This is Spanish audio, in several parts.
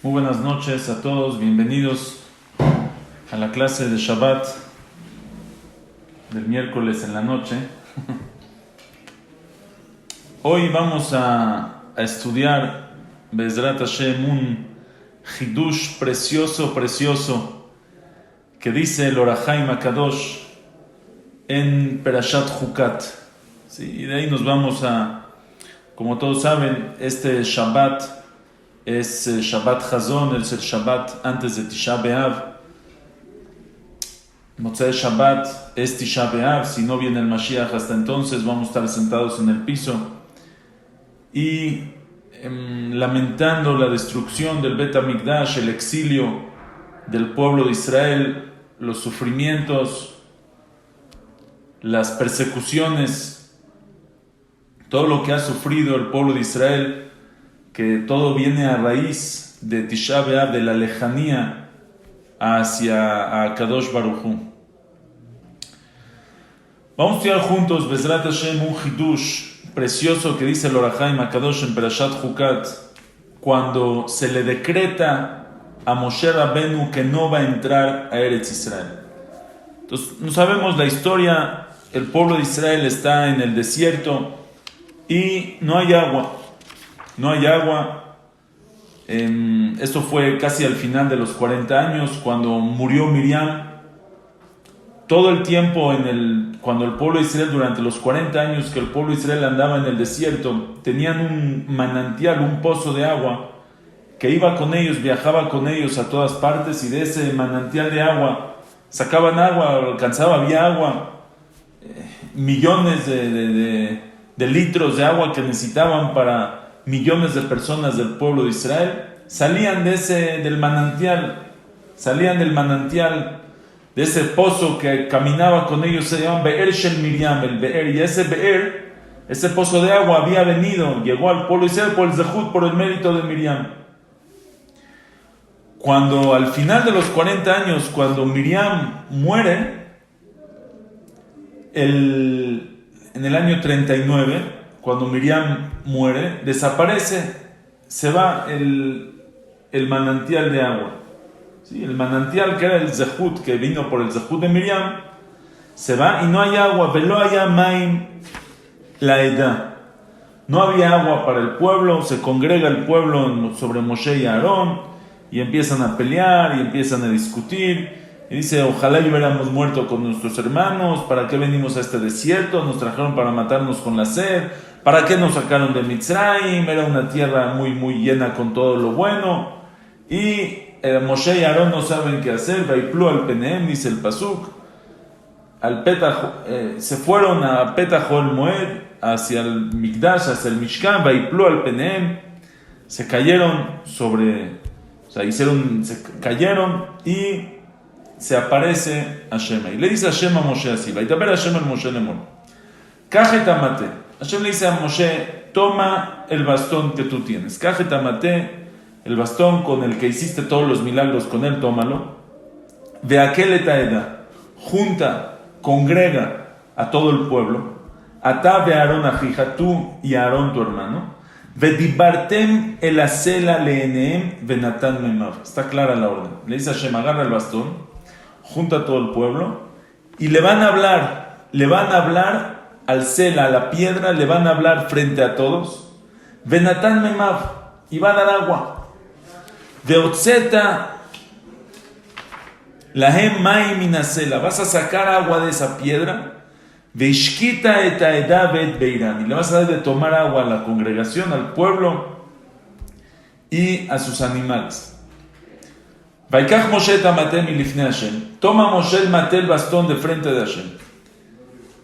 Muy buenas noches a todos, bienvenidos a la clase de Shabbat del miércoles en la noche. Hoy vamos a estudiar Be'ezrat Hashem un Hidush precioso que dice el Or HaChaim HaKadosh en Perashat Chukat. Sí, y de ahí nos vamos a, como todos saben, este Shabbat es Shabbat Chazon, es el Shabbat antes de Tisha B'Av. Motzei Shabbat es Tisha B'Av, si no viene el Mashiach hasta entonces vamos a estar sentados en el piso y lamentando la destrucción del Bet HaMikdash, el exilio del pueblo de Israel, los sufrimientos, las persecuciones, todo lo que ha sufrido el pueblo de Israel, que todo viene a raíz de Tisha B'Av, de la lejanía hacia Kadosh Baruj Hu. Vamos a estudiar juntos Be'ezrat Hashem un Hidush precioso que dice el Or HaChaim HaKadosh en Perashat Chukat, cuando se le decreta a Moshe Rabenu que no va a entrar a Eretz Israel. Entonces, no sabemos la historia, el pueblo de Israel está en el desierto y no hay agua. Esto fue casi al final de los 40 años, cuando murió Miriam. Todo el tiempo, cuando el pueblo de Israel, durante los 40 años que el pueblo de Israel andaba en el desierto, tenían un manantial, un pozo de agua, que iba con ellos, viajaba con ellos a todas partes, y de ese manantial de agua sacaban agua, había agua, millones de litros de agua que necesitaban para millones de personas del pueblo de Israel, salían del manantial, de ese pozo que caminaba con ellos, se llama Be'er Shel Miriam, el Be'er, y ese pozo de agua llegó al pueblo de Israel por el Zehut, por el mérito de Miriam. Cuando al final de los 40 años, cuando Miriam muere, en el año 39, cuando Miriam muere, desaparece, se va el manantial de agua. ¿Sí? El manantial que era el Zehut, que vino por el Zehut de Miriam, se va y no hay agua. Velo haya maim la edad. No había agua para el pueblo, se congrega el pueblo sobre Moshe y Aarón y empiezan a pelear y empiezan a discutir. Y dice, ojalá hubiéramos muerto con nuestros hermanos, ¿para qué venimos a este desierto? Nos trajeron para matarnos con la sed. ¿Para qué nos sacaron de Mitzrayim? Era una tierra muy llena con todo lo bueno. Y Moshe y Aarón no saben qué hacer. Vaiplu al Penehem, dice el Pasuk. Se fueron a Petah Ol Moed, hacia el Mikdash, hacia el Mishkan. Vaiplu al Penehem. Se cayeron se cayeron y se aparece Hashem. Y le dice Hashem a Moshe así. Vaitaber Hashem al Moshe Lemor. Kajet amate. Hashem le dice a Moshe, toma el bastón que tú tienes. Kajet amate, el bastón con el que hiciste todos los milagros, con él tómalo. Ve aquel etaeda, junta, congrega a todo el pueblo. Ata ve Aarón ajija, tú y Aarón tu hermano. Ve dibartem el acela leeneem venatan memav. Está clara la orden. Le dice a Hashem, agarra el bastón, junta a todo el pueblo y le van a hablar al Sela, a la piedra, le van a hablar frente a todos. Venatan memav, y va a dar agua. Veotzeta lahem maim minasela, vas a sacar agua de esa piedra. Veishkita etaeda vet beiran, y le vas a dar de tomar agua a la congregación, al pueblo y a sus animales. Vaikach Moshe tamatem ilifne Hashem, toma Moshe el matel bastón de frente de Hashem.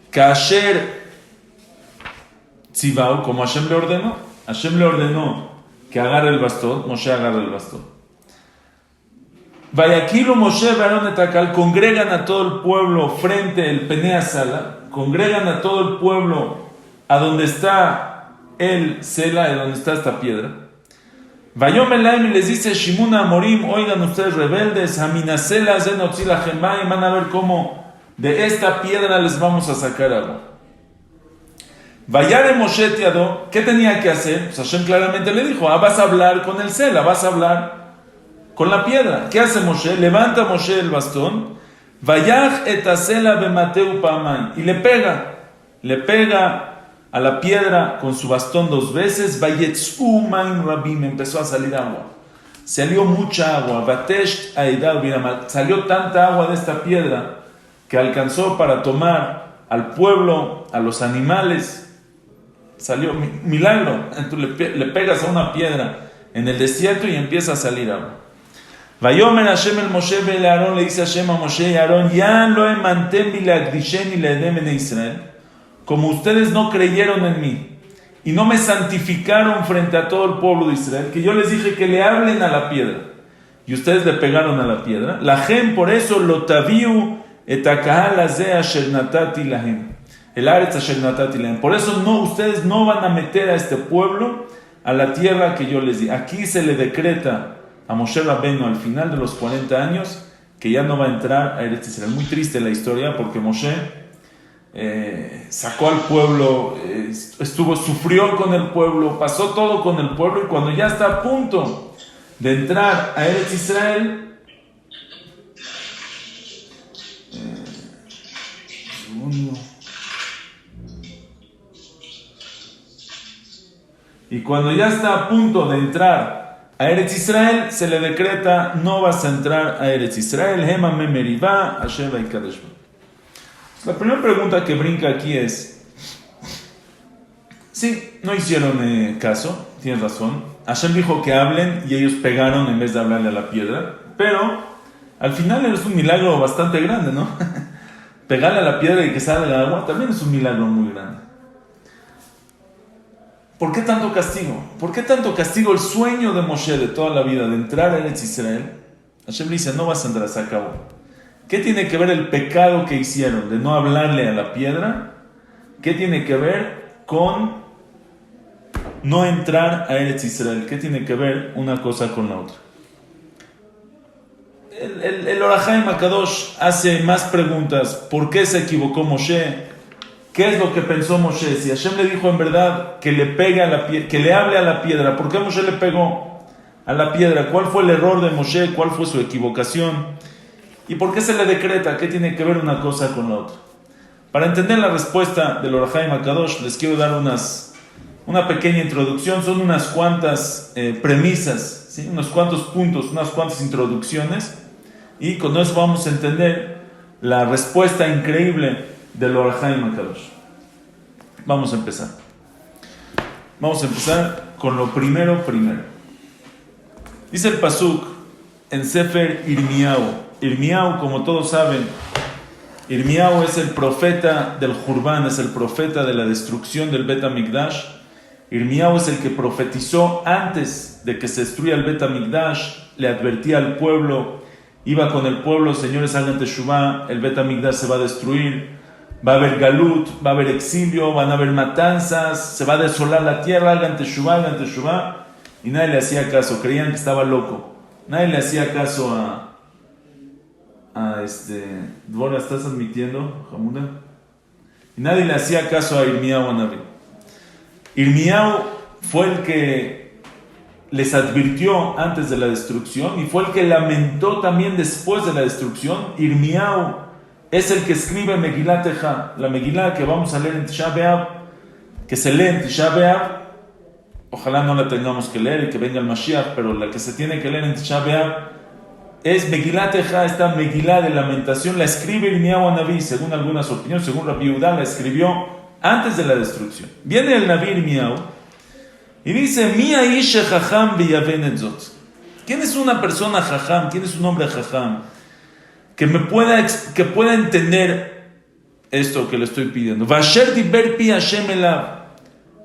Kasher tzivao, como Hashem le ordenó que agarre el bastón, Moshe agarra el bastón. Vayakilu Moshe Aarón etakal, congregan a todo el pueblo frente el Penea Sala, congregan a todo el pueblo a donde está el Sela, donde está esta piedra. Vayom Elaim, y les dice Shimuna Amorim, oigan ustedes rebeldes, Aminasela Zenotzila Gemay, van a ver cómo de esta piedra les vamos a sacar agua. Vayare Moshe Tiado, ¿qué tenía que hacer? Pues Hashem claramente le dijo, vas a hablar con el Sela, vas a hablar con la piedra. ¿Qué hace Moshe? Levanta Moshe el bastón, vayach etasela bemateu pamay, y le pega a la piedra con su bastón 2 veces, vayetzu maim rabim, empezó a salir agua. Salió mucha agua, batesh aidal biramal, salió tanta agua de esta piedra que alcanzó para tomar al pueblo, a los animales. Salió milagro. Entonces le pegas a una piedra en el desierto y empieza a salir agua. Vayomer Hashem el Moshe ve el Aarón, le dice Hashem a Moshe y Aarón, ya lo emantem y le agdishen y le edem en Israel. Como ustedes no creyeron en mí y no me santificaron frente a todo el pueblo de Israel, que yo les dije que le hablen a la piedra y ustedes le pegaron a la piedra, la gen por eso lo taviu et akahal hazeh asher natati lahem, el aretz asher natati lahem. Por eso ustedes no van a meter a este pueblo a la tierra que yo les di. Aquí se le decreta a Moshe Rabbeinu al final de los 40 años que ya no va a entrar a Eretz Israel. Muy triste la historia porque Moshe sacó al pueblo, sufrió con el pueblo, pasó todo con el pueblo, y cuando ya está a punto de entrar a Eretz Israel, y cuando ya está a punto de entrar a Eretz Israel, se le decreta, no vas a entrar a Eretz Israel, Hema Memeriva, Hashem Vaikadesh. La primera pregunta que brinca aquí es, sí, no hicieron caso, tienes razón. Hashem dijo que hablen y ellos pegaron en vez de hablarle a la piedra, pero al final es un milagro bastante grande, ¿no? Pegarle a la piedra y que salga agua también es un milagro muy grande. ¿Por qué tanto castigo? ¿Por qué tanto castigo? El sueño de Moshe de toda la vida de entrar a Eretz Israel, Hashem le dice, no vas a entrar, se acabó. ¿Qué tiene que ver el pecado que hicieron de no hablarle a la piedra? ¿Qué tiene que ver con no entrar a Eretz Israel? ¿Qué tiene que ver una cosa con la otra? El Or HaChaim HaKadosh hace más preguntas. ¿Por qué se equivocó Moshe? ¿Qué es lo que pensó Moshe? Si Hashem le dijo en verdad que le pegue a la piedra, que le hable a la piedra, ¿por qué Moshe le pegó a la piedra? ¿Cuál fue el error de Moshe? ¿Cuál fue su equivocación? ¿Y por qué se le decreta? ¿Qué tiene que ver una cosa con la otra? Para entender la respuesta del Or HaChaim HaKadosh, les quiero dar una pequeña introducción. Son unas cuantas premisas, ¿sí? Unos cuantos puntos, unas cuantas introducciones. Y con eso vamos a entender la respuesta increíble del Or HaChaim HaKadosh. Vamos a empezar. Vamos a empezar con lo primero. Dice el Pasuk en Sefer Irmiyahu. Irmiyahu, como todos saben, Irmiyahu es el profeta del Jurban, es el profeta de la destrucción del Bet HaMikdash. Irmiyahu es el que profetizó antes de que se destruya el Bet HaMikdash, le advertía al pueblo, iba con el pueblo, señores, hagan teshuvá, el Bet HaMikdash se va a destruir, va a haber galut, va a haber exilio, van a haber matanzas, se va a desolar la tierra, hagan teshuvá, y nadie le hacía caso, creían que estaba loco, nadie le hacía caso a Dvora, ¿estás admitiendo, Hamuda? Y nadie le hacía caso a Irmiyahu Hanaví. Irmiyahu fue el que les advirtió antes de la destrucción y fue el que lamentó también después de la destrucción. Irmiyahu es el que escribe Megilat Eja, la Megilá que vamos a leer en Tisha B'Av, que se lee en Tisha B'Av. Ojalá no la tengamos que leer y que venga el Mashiach, pero la que se tiene que leer en Tisha B'Av es Megilat Eja, esta Megilá de lamentación, la escribe Irmiyahu Hanaví, según algunas opiniones, según Rabbi Yehuda, la escribió antes de la destrucción. Viene el Naví Irmiyahu y dice, Mi aish jajam v'yaven et zot. ¿Quién es una persona jajam? ¿Quién es un hombre jajam? Que pueda entender esto que le estoy pidiendo. Vasher diber pi Hashem elav.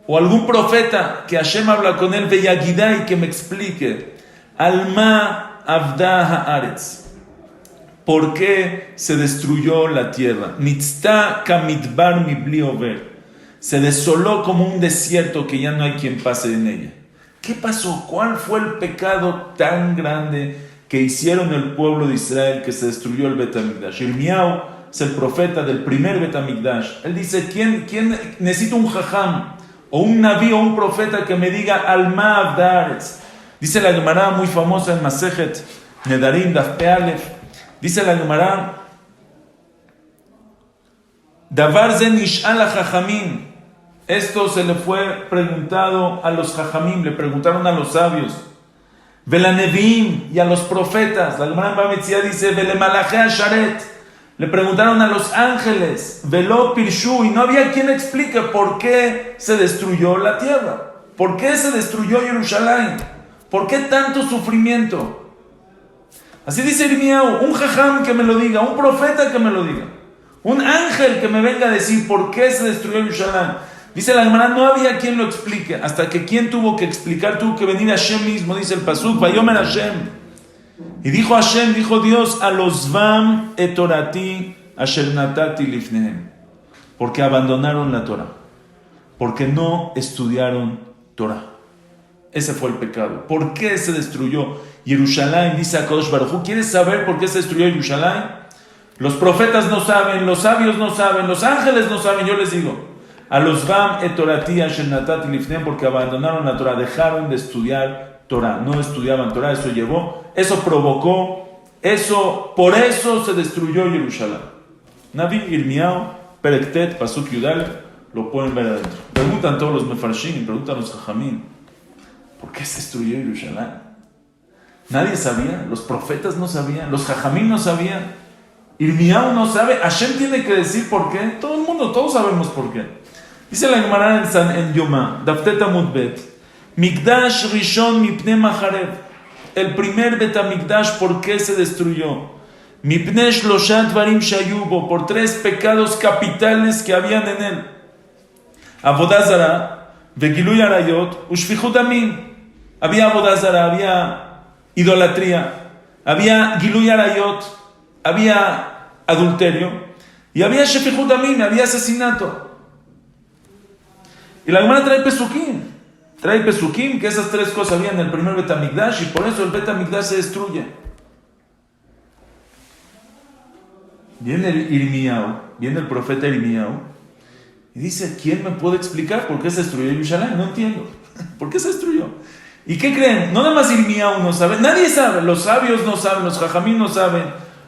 O algún profeta que Hashem habla con él, veyagidai, que me explique. Alma Avda haaretz. ¿Por qué se destruyó la tierra? Nitzta kamidbar mibli over. Se desoló como un desierto que ya no hay quien pase en ella. ¿Qué pasó? ¿Cuál fue el pecado tan grande que hicieron el pueblo de Israel que se destruyó el Bet HaMikdash? Irmiyahu es el profeta del primer Bet HaMikdash. Él dice, ¿quién necesita un jajam o un naví o un profeta que me diga Alma Avda haaretz? Dice la Gemara muy famosa en Masejet Nedarim, Daf Pe Alef. Dice la Gemara, Davar ze nish'al hachachamim. Esto se le fue preguntado a los hachamim, le preguntaron a los sabios. Vela neviim, y a los profetas. La Gemara en Bava Metzia dice, vele malachei hasharet. Le preguntaron a los ángeles. Velo pirshu, y no había quien explique por qué se destruyó la tierra. ¿Por qué se destruyó Jerusalén? ¿Por qué tanto sufrimiento? Así dice Irmiau, un jajam que me lo diga, un profeta que me lo diga. Un ángel que me venga a decir por qué se destruyó Jerusalén. Dice la Gemara, no había quien lo explique. Hasta que quien tuvo que explicar, tuvo que venir Hashem mismo. Dice el pasuk, Vayomer Hashem. Y dijo Hashem, dijo Dios, a los vam etorati asher natati lifnehem. Porque abandonaron la Torah. Porque no estudiaron Torah. Ese fue el pecado. ¿Por qué se destruyó Jerusalén? Dice HaKadosh Baruj Hu. ¿Quieres saber por qué se destruyó Jerusalén? Los profetas no saben, los sabios no saben, los ángeles no saben. Yo les digo, a los vam etorati asher natati lifnehem, porque abandonaron la Torah, dejaron de estudiar Torah, no estudiaban Torah, eso provocó, por eso se destruyó Jerusalén. Navi Irmiau, Perektet, Pasuk Yudal, lo pueden ver adentro. Preguntan todos los mefarshim, preguntan los jajamim, ¿por qué se destruyó Jerusalén? Nadie sabía, los profetas no sabían, los jajamim no sabían, Irmiau no sabe, Hashem tiene que decir por qué, todo el mundo, todos sabemos por qué. Dice la Gemara en Yomá, Daftet Amud Bet, Mikdash Rishon Mipne Macharev, el primer Betamikdash, ¿por qué se destruyó? Mipne Shloshat Varim Shayubo, por 3 pecados capitales que habían en él. Avodah Zarah, Vegiluy Arayot, Ushfichut Damim. Había Avodah Zarah, había idolatría, había Giluy Arayot, había adulterio, y había Shfichut Damim, había asesinato. Y la Gemara trae Pesukim, que esas 3 cosas había en el primer Betamikdash, y por eso el Betamikdash se destruye. Viene el profeta Irmiau, y dice, ¿quién me puede explicar por qué se destruyó Jerusalén? No entiendo. ¿Por qué se destruyó? ¿Y qué creen? No nada más Irmiau no sabe, nadie sabe, los sabios no saben, los jajamim no saben,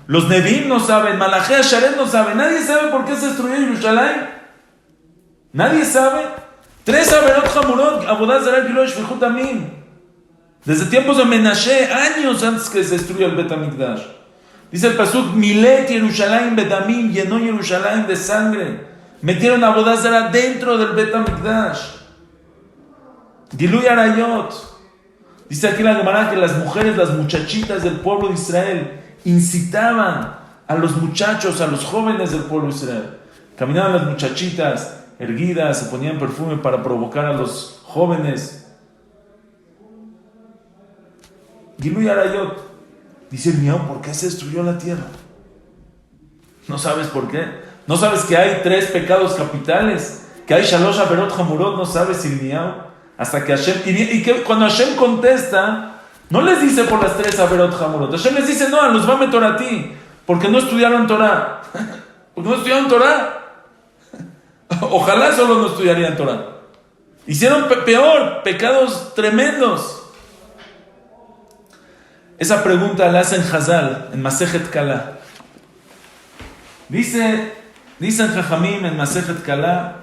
los nevim no saben, Malachei Hasharet no sabe, nadie sabe por qué se destruyó Jerusalén. Nadie sabe. 3 Averot Hamurot, Avodah Zarah, Giluy, Shfichut Damim. Desde tiempos de Menashe, años antes que se destruyó el Betamikdash. Dice el pasuk, Milet Jerusalén bedamim, llenó Jerusalén de sangre. Metieron Avodah Zarah dentro del Betamikdash. Giluy Arayot. Dice aquí la Gemara que las mujeres, las muchachitas del pueblo de Israel, incitaban a los muchachos, a los jóvenes del pueblo de Israel. Caminaban las muchachitas erguidas, se ponían perfume para provocar a los jóvenes. Giluy Arayot. Dice el Miau, ¿por qué se destruyó la tierra? ¿No sabes por qué? ¿No sabes que hay 3 pecados capitales? Que hay Shalosh Averot Hamurot, ¿no sabes el Miau? Hasta que Hashem, y que cuando Hashem contesta, no les dice por las 3 Averot Hamurot. Hashem les dice, no, a los vam etorati, porque no estudiaron Torah. Porque no estudiaron Torah. Ojalá solo no estudiarían Torah. Hicieron peor, pecados tremendos. Esa pregunta la hacen Hazal, en Masejet Kala. Dicen Jajamim en Masejet Kala,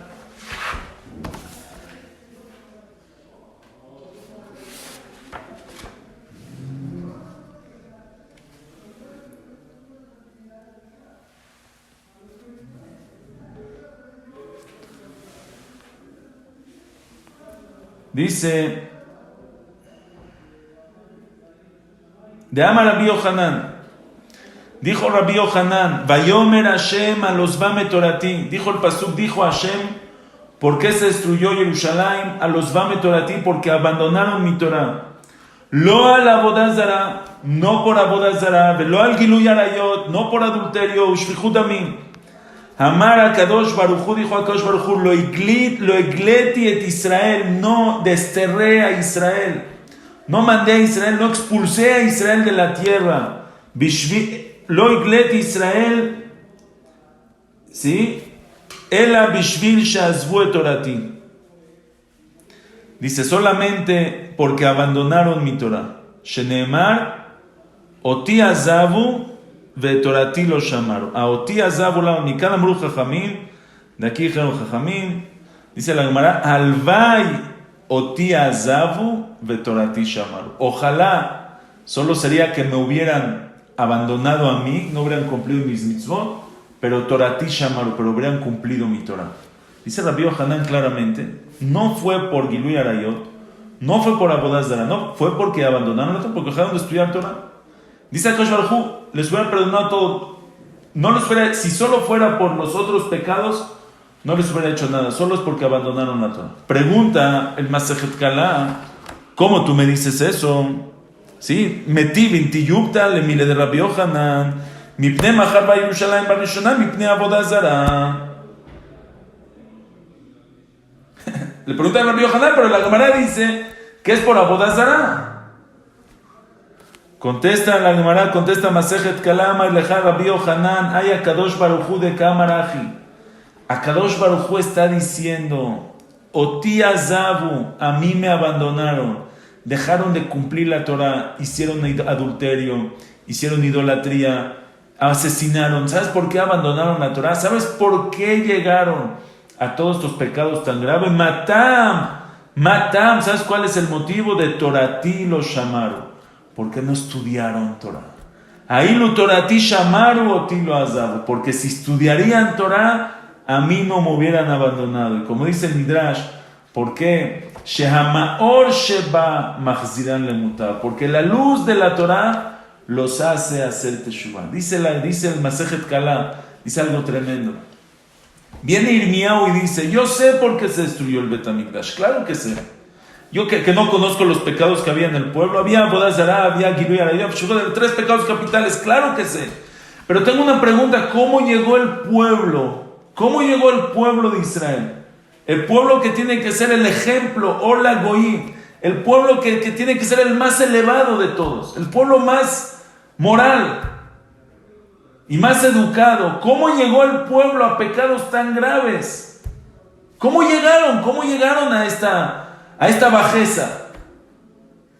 dice, de Amar Rabbi Yohanan, dijo Rabbi Yohanan, Vayomer Hashem a los vam etorati, dijo el pasuk, dijo Hashem, ¿por qué se destruyó Jerusalén? A los vam etorati, porque abandonaron mi Torah. Lo al Avodah Zarah, no por Avodah Zarah, velo al Giluy Arayot, no por adulterio, Ushfichut Damim. Amar a Kadosh Baruj Hu, dijo a Kadosh Baruj Hu, lo egleti et Israel, no desterré a Israel, no mandé a Israel, no expulsé a Israel de la tierra. Lo egleti Israel, ¿sí? Ela bishvil shazvu et torati. Dice, solamente porque abandonaron mi Torah. Sheneemar, Oti azavu vetorati lo shamaru. A oti azavu la mikana amru chachamim. De aquí dijeron chachamim. Dice la Gemara, alvay oti azavu vetorati shamaru. Ojalá solo sería que me hubieran abandonado a mí, no hubieran cumplido mis mitzvot, pero torati shamaru, pero hubieran cumplido mi Torah. Dice Rabbi Yohanan claramente, no fue por Gilui Arayot, no fue por Avodah Zarah, no, fue porque abandonaron la Torah, porque dejaron de estudiar Torah. Dice Akash Baruj Hu, les hubiera perdonado todo. No les hubiera, si solo fuera por los otros pecados, no les hubiera hecho nada, solo es porque abandonaron la Torah. Pregunta el Masejet Kala, ¿cómo tú me dices eso? ¿Sí? Meti binti yupta le mile de Rabbi Yohanan, mipne mahar ba Yerushalayim barishona, mipne Avodah Zarah. Le pregunta a Rabbi Yohanan, pero la Gemara dice que es por Avodah Zarah. Contesta la Gemara, contesta Masejet Kalama y leja Rabbi Yohanan, ay Akadosh Baruj Hu de Kamaraji. Akadosh Baruj Hu está diciendo, Oti azavu, a mí me abandonaron, dejaron de cumplir la Torah, hicieron adulterio, hicieron idolatría, asesinaron. ¿Sabes por qué abandonaron la Torah? ¿Sabes por qué llegaron a todos estos pecados tan graves? Matam, ¿sabes cuál es el motivo? De Torati lo shamaru, porque no estudiaron Torah. Ahí lo Torati shamaru o ti lo azabu, porque si estudiarían Torah, a mí no me hubieran abandonado. Y como dice el Midrash, ¿por qué? Shehamaor sheba machziran lemutar, porque la luz de la Torah los hace hacer teshuvah. Dice el Masejet Kala, dice algo tremendo. Viene Irmiyahu y dice, yo sé por qué se destruyó el Bet HaMikdash. Claro que sé. Yo que no conozco los pecados que había en el pueblo. Había Avodah Zarah, había Gilui Arayot, 3 pecados capitales. Claro que sé. Pero tengo una pregunta. ¿Cómo llegó el pueblo? ¿Cómo llegó el pueblo de Israel? El pueblo que tiene que ser el ejemplo, Ola Goyim. El pueblo que tiene que ser el más elevado de todos. El pueblo más moral y más educado. ¿Cómo llegó el pueblo a pecados tan graves? ¿Cómo llegaron? ¿Cómo llegaron a esta bajeza?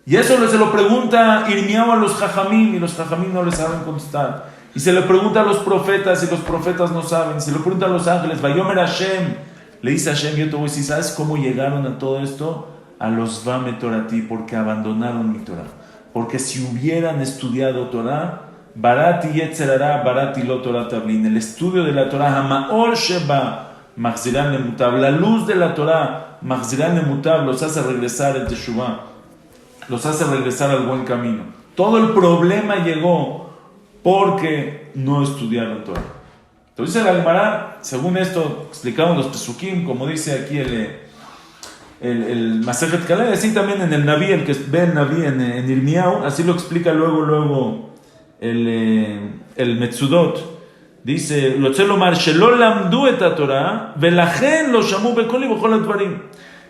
Y eso se lo pregunta Irmiyahu a los Jajamim, y los Jajamim no le saben contestar. Y se le pregunta a los profetas, y los profetas no saben. Y se le pregunta a los ángeles, Vayomer Hashem, le dice a Hashem, yo te voy a decir, ¿sabes cómo llegaron a todo esto? A los Vame Torati, porque abandonaron mi Torah. Porque si hubieran estudiado Torah, Barati Yetzerara, Barati Lo Torah Tablin, el estudio de la Torah, Hamaor Sheba, Machziran Lemutab, la luz de la Torah, Machziran Lemutab, los hace regresar en Teshuvah, los hace regresar al buen camino. Todo el problema llegó porque no estudiaron Torah. Entonces la Gemara, según esto, explicamos los Pesukim, como dice aquí el Masejet Kala, así también en el Naví, el que ve el Naví en Irmiyahu, así lo explica luego el Metzudot. Dice, lo tzelo mar shelo lamdu et Torah, velachen lo shamu bekoli bechol advarim.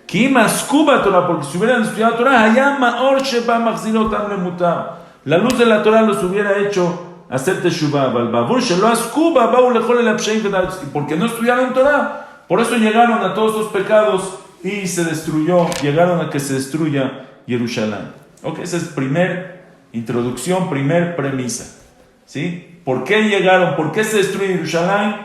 Ki im asku Torah, porque si hubieran estudiado Torah, hayam maor sheba machzirotam lemutar. La luz de la Torah los hubiera hecho hacer teshuvah, balbavur shelo asku ba'u lechol el apsheim vedat. Porque no estudiaron Torah, por eso llegaron a todos los pecados y se destruyó, llegaron a que se destruya Jerusalén. Ok, esa es primer introducción, primer premisa. ¿Sí? ¿Por qué llegaron? ¿Por qué se destruye Jerusalén?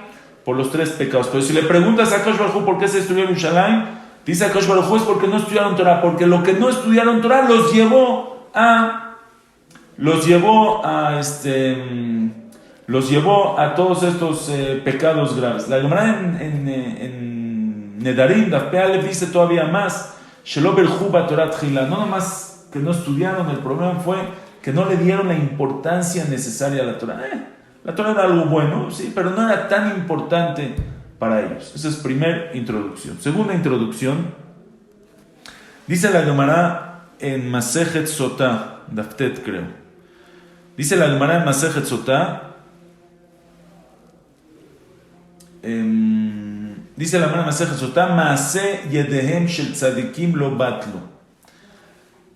Por los 3 pecados. Pero si le preguntas a Akash Baruj Hu por qué se destruyó Jerusalén, dice Akash Baruj Hu es porque no estudiaron Torah, porque lo que no estudiaron Torah los llevó a todos estos pecados graves. La Gemara en Nedarim, Daf Pe Aleph, dice todavía más, Shelo berchu b'Torah tchila, no nomás que no estudiaron, el problema fue que no le dieron la importancia necesaria a la Torah. La Torah era algo bueno, sí, pero no era tan importante para ellos. Esa es primera introducción. Segunda introducción, dice la Gemara en Masejet Sotah, Daftet creo. Dice la Gemara en Masejet Sotah, dice la Gemara en Masejet Sotah, Maase yedehem shel tzadikim lo batlu.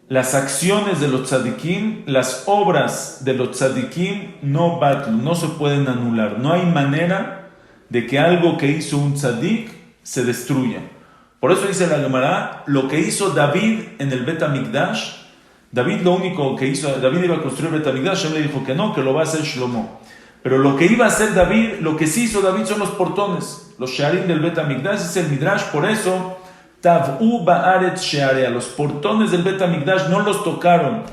Las acciones de los tzadikim, las obras de los tzadikim no batlu, no se pueden anular. No hay manera de que algo que hizo un tzadik se destruya. Por eso dice la Gemara, lo que hizo David en el Bet HaMikdash, David lo único que hizo, David iba a construir el Bet Hamikdash, Hashem le dijo que no, que lo va a hacer Shlomo. Pero lo que iba a hacer David, lo que sí hizo David son los portones, los shearim del Bet Hamikdash, es el Midrash, por eso, Tav'u ba'aretz shearea, los portones del Bet Hamikdash no los tocaron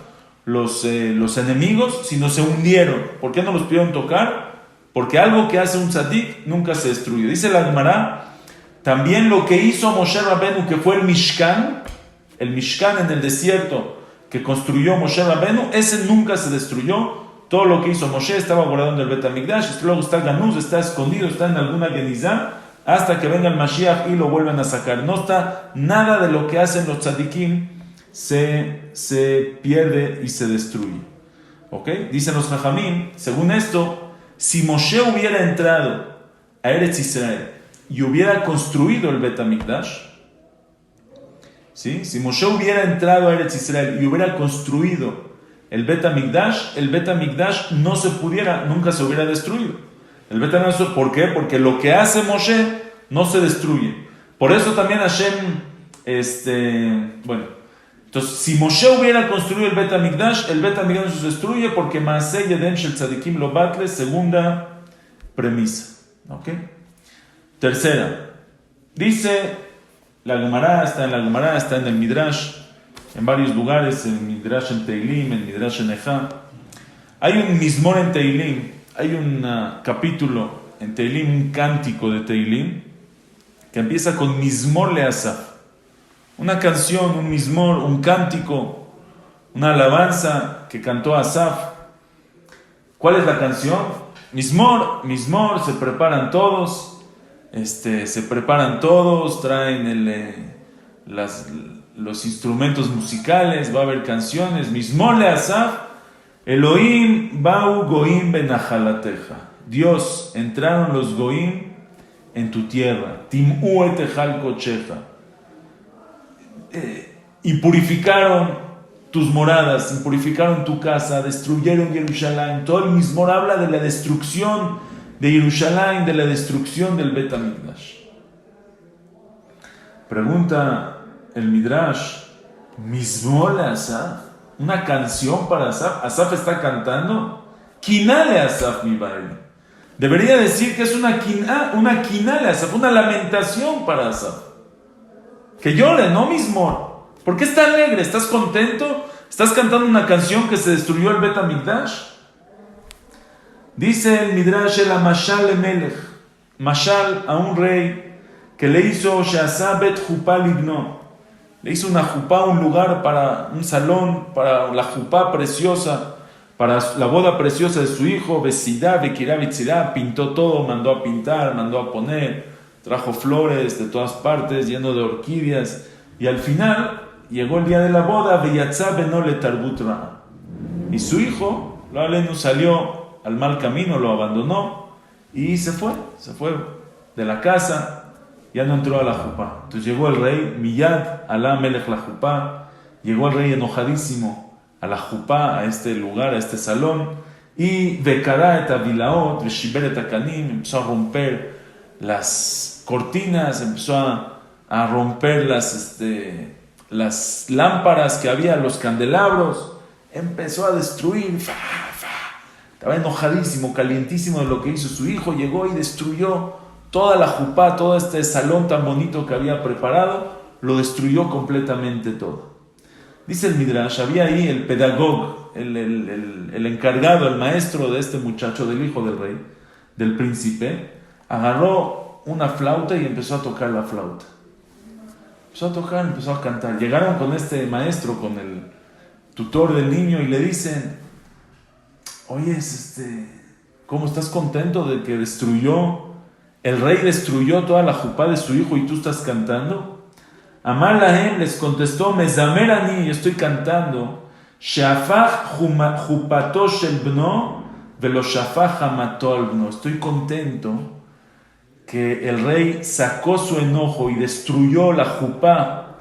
los enemigos, sino se hundieron. ¿Por qué no los pudieron tocar? Porque algo que hace un tzadik nunca se destruye. Dice la Gemara, también lo que hizo Moshe Rabenu, que fue el Mishkan en el desierto que construyó Moshe Rabenu, ese nunca se destruyó. Todo lo que hizo Moshe estaba guardado en el Bet Hamikdash, luego está ganuz, está escondido, está en alguna genizá, hasta que venga el Mashiach y lo vuelvan a sacar. No está nada de lo que hacen los tzadikim se pierde y se destruye. ¿Ok? Dicen los Jajamim, según esto, si Moshe hubiera entrado a Eretz Israel y hubiera construido el Bet Hamikdash, ¿sí? Si Moshe hubiera entrado a Eretz Israel y hubiera construido el Bet Hamikdash nunca se hubiera destruido. El Bet Hamikdash, ¿por qué? Porque lo que hace Moshe no se destruye. Por eso también Hashem, entonces, si Moshe hubiera construido el Bet Hamikdash no se destruye porque Maaseh Yedem Shel Tzadikim Lo Batle, segunda premisa. ¿Ok? Tercera, dice la Gemara, está en el Midrash, en varios lugares, en Midrash en Teilim, en Midrash en Ejá. Hay un Mizmor en Teilim, hay un capítulo en Teilim, un cántico de Teilim, que empieza con Mizmor le Asaf. Una canción, un mizmor, un cántico, una alabanza que cantó Asaf. ¿Cuál es la canción? Mizmor, se preparan todos, traen los instrumentos musicales, va a haber canciones. Mizmor le Asaf, Elohim ba'u goim benachalateja. Dios, entraron los goim en tu tierra. Tim'u etechal kocheja. Y purificaron tus moradas, y purificaron tu casa, destruyeron Jerusalén. Todo el Mizmor habla de la destrucción de Jerusalén, de la destrucción del Bet Hamikdash. Pregunta el Midrash, Mizmor le Asaf, una canción para Asaf. Asaf está cantando, Kiná le Asaf mi baile. Debería decir que es una kiná le Asaf, una lamentación para Asaf. Que llore, no Mizmor. ¿Por qué estás alegre? ¿Estás contento? ¿Estás cantando una canción que se destruyó el Bet Hamikdash? Dice el Midrash el Mashal le Melech, Mashal a un rey que le hizo She'asa bet Jupá libno. Le hizo una jupá, un lugar para un salón, para la jupá preciosa, para la boda preciosa de su hijo. Besidá, Bekirá, Betzirá, pintó todo, mandó a pintar, mandó a poner. Trajo flores de todas partes, lleno de orquídeas. Y al final, llegó el día de la boda, Veyatzá benole tarbut ra. Y su hijo, lo aleno, salió al mal camino, lo abandonó y se fue de la casa, ya no entró a la jupá. Entonces llegó el rey, Miyad, Alá Melech la jupá, llegó el rey enojadísimo a la jupá, a este lugar, a este salón, y Vekará et avilaot, Veshiber et akanim, empezó a romper las cortinas, empezó a romper las lámparas que había, los candelabros, empezó a destruir, estaba enojadísimo, calientísimo de lo que hizo su hijo, llegó y destruyó toda la jupá, todo este salón tan bonito que había preparado, lo destruyó completamente todo. Dice el Midrash, había ahí el pedagog, el encargado, el maestro de este muchacho, del hijo del rey, del príncipe, agarró una flauta y empezó a tocar la flauta. Empezó a cantar. Llegaron con este maestro, con el tutor del niño, y le dicen, oye, ¿cómo estás contento de que el rey destruyó toda la jupá de su hijo y tú estás cantando? Amar Lahem les contestó, Mezamer ani, estoy cantando, Sheafach jupato shel bno, velo shafach hamato al bno. Estoy contento que el rey sacó su enojo y destruyó la jupá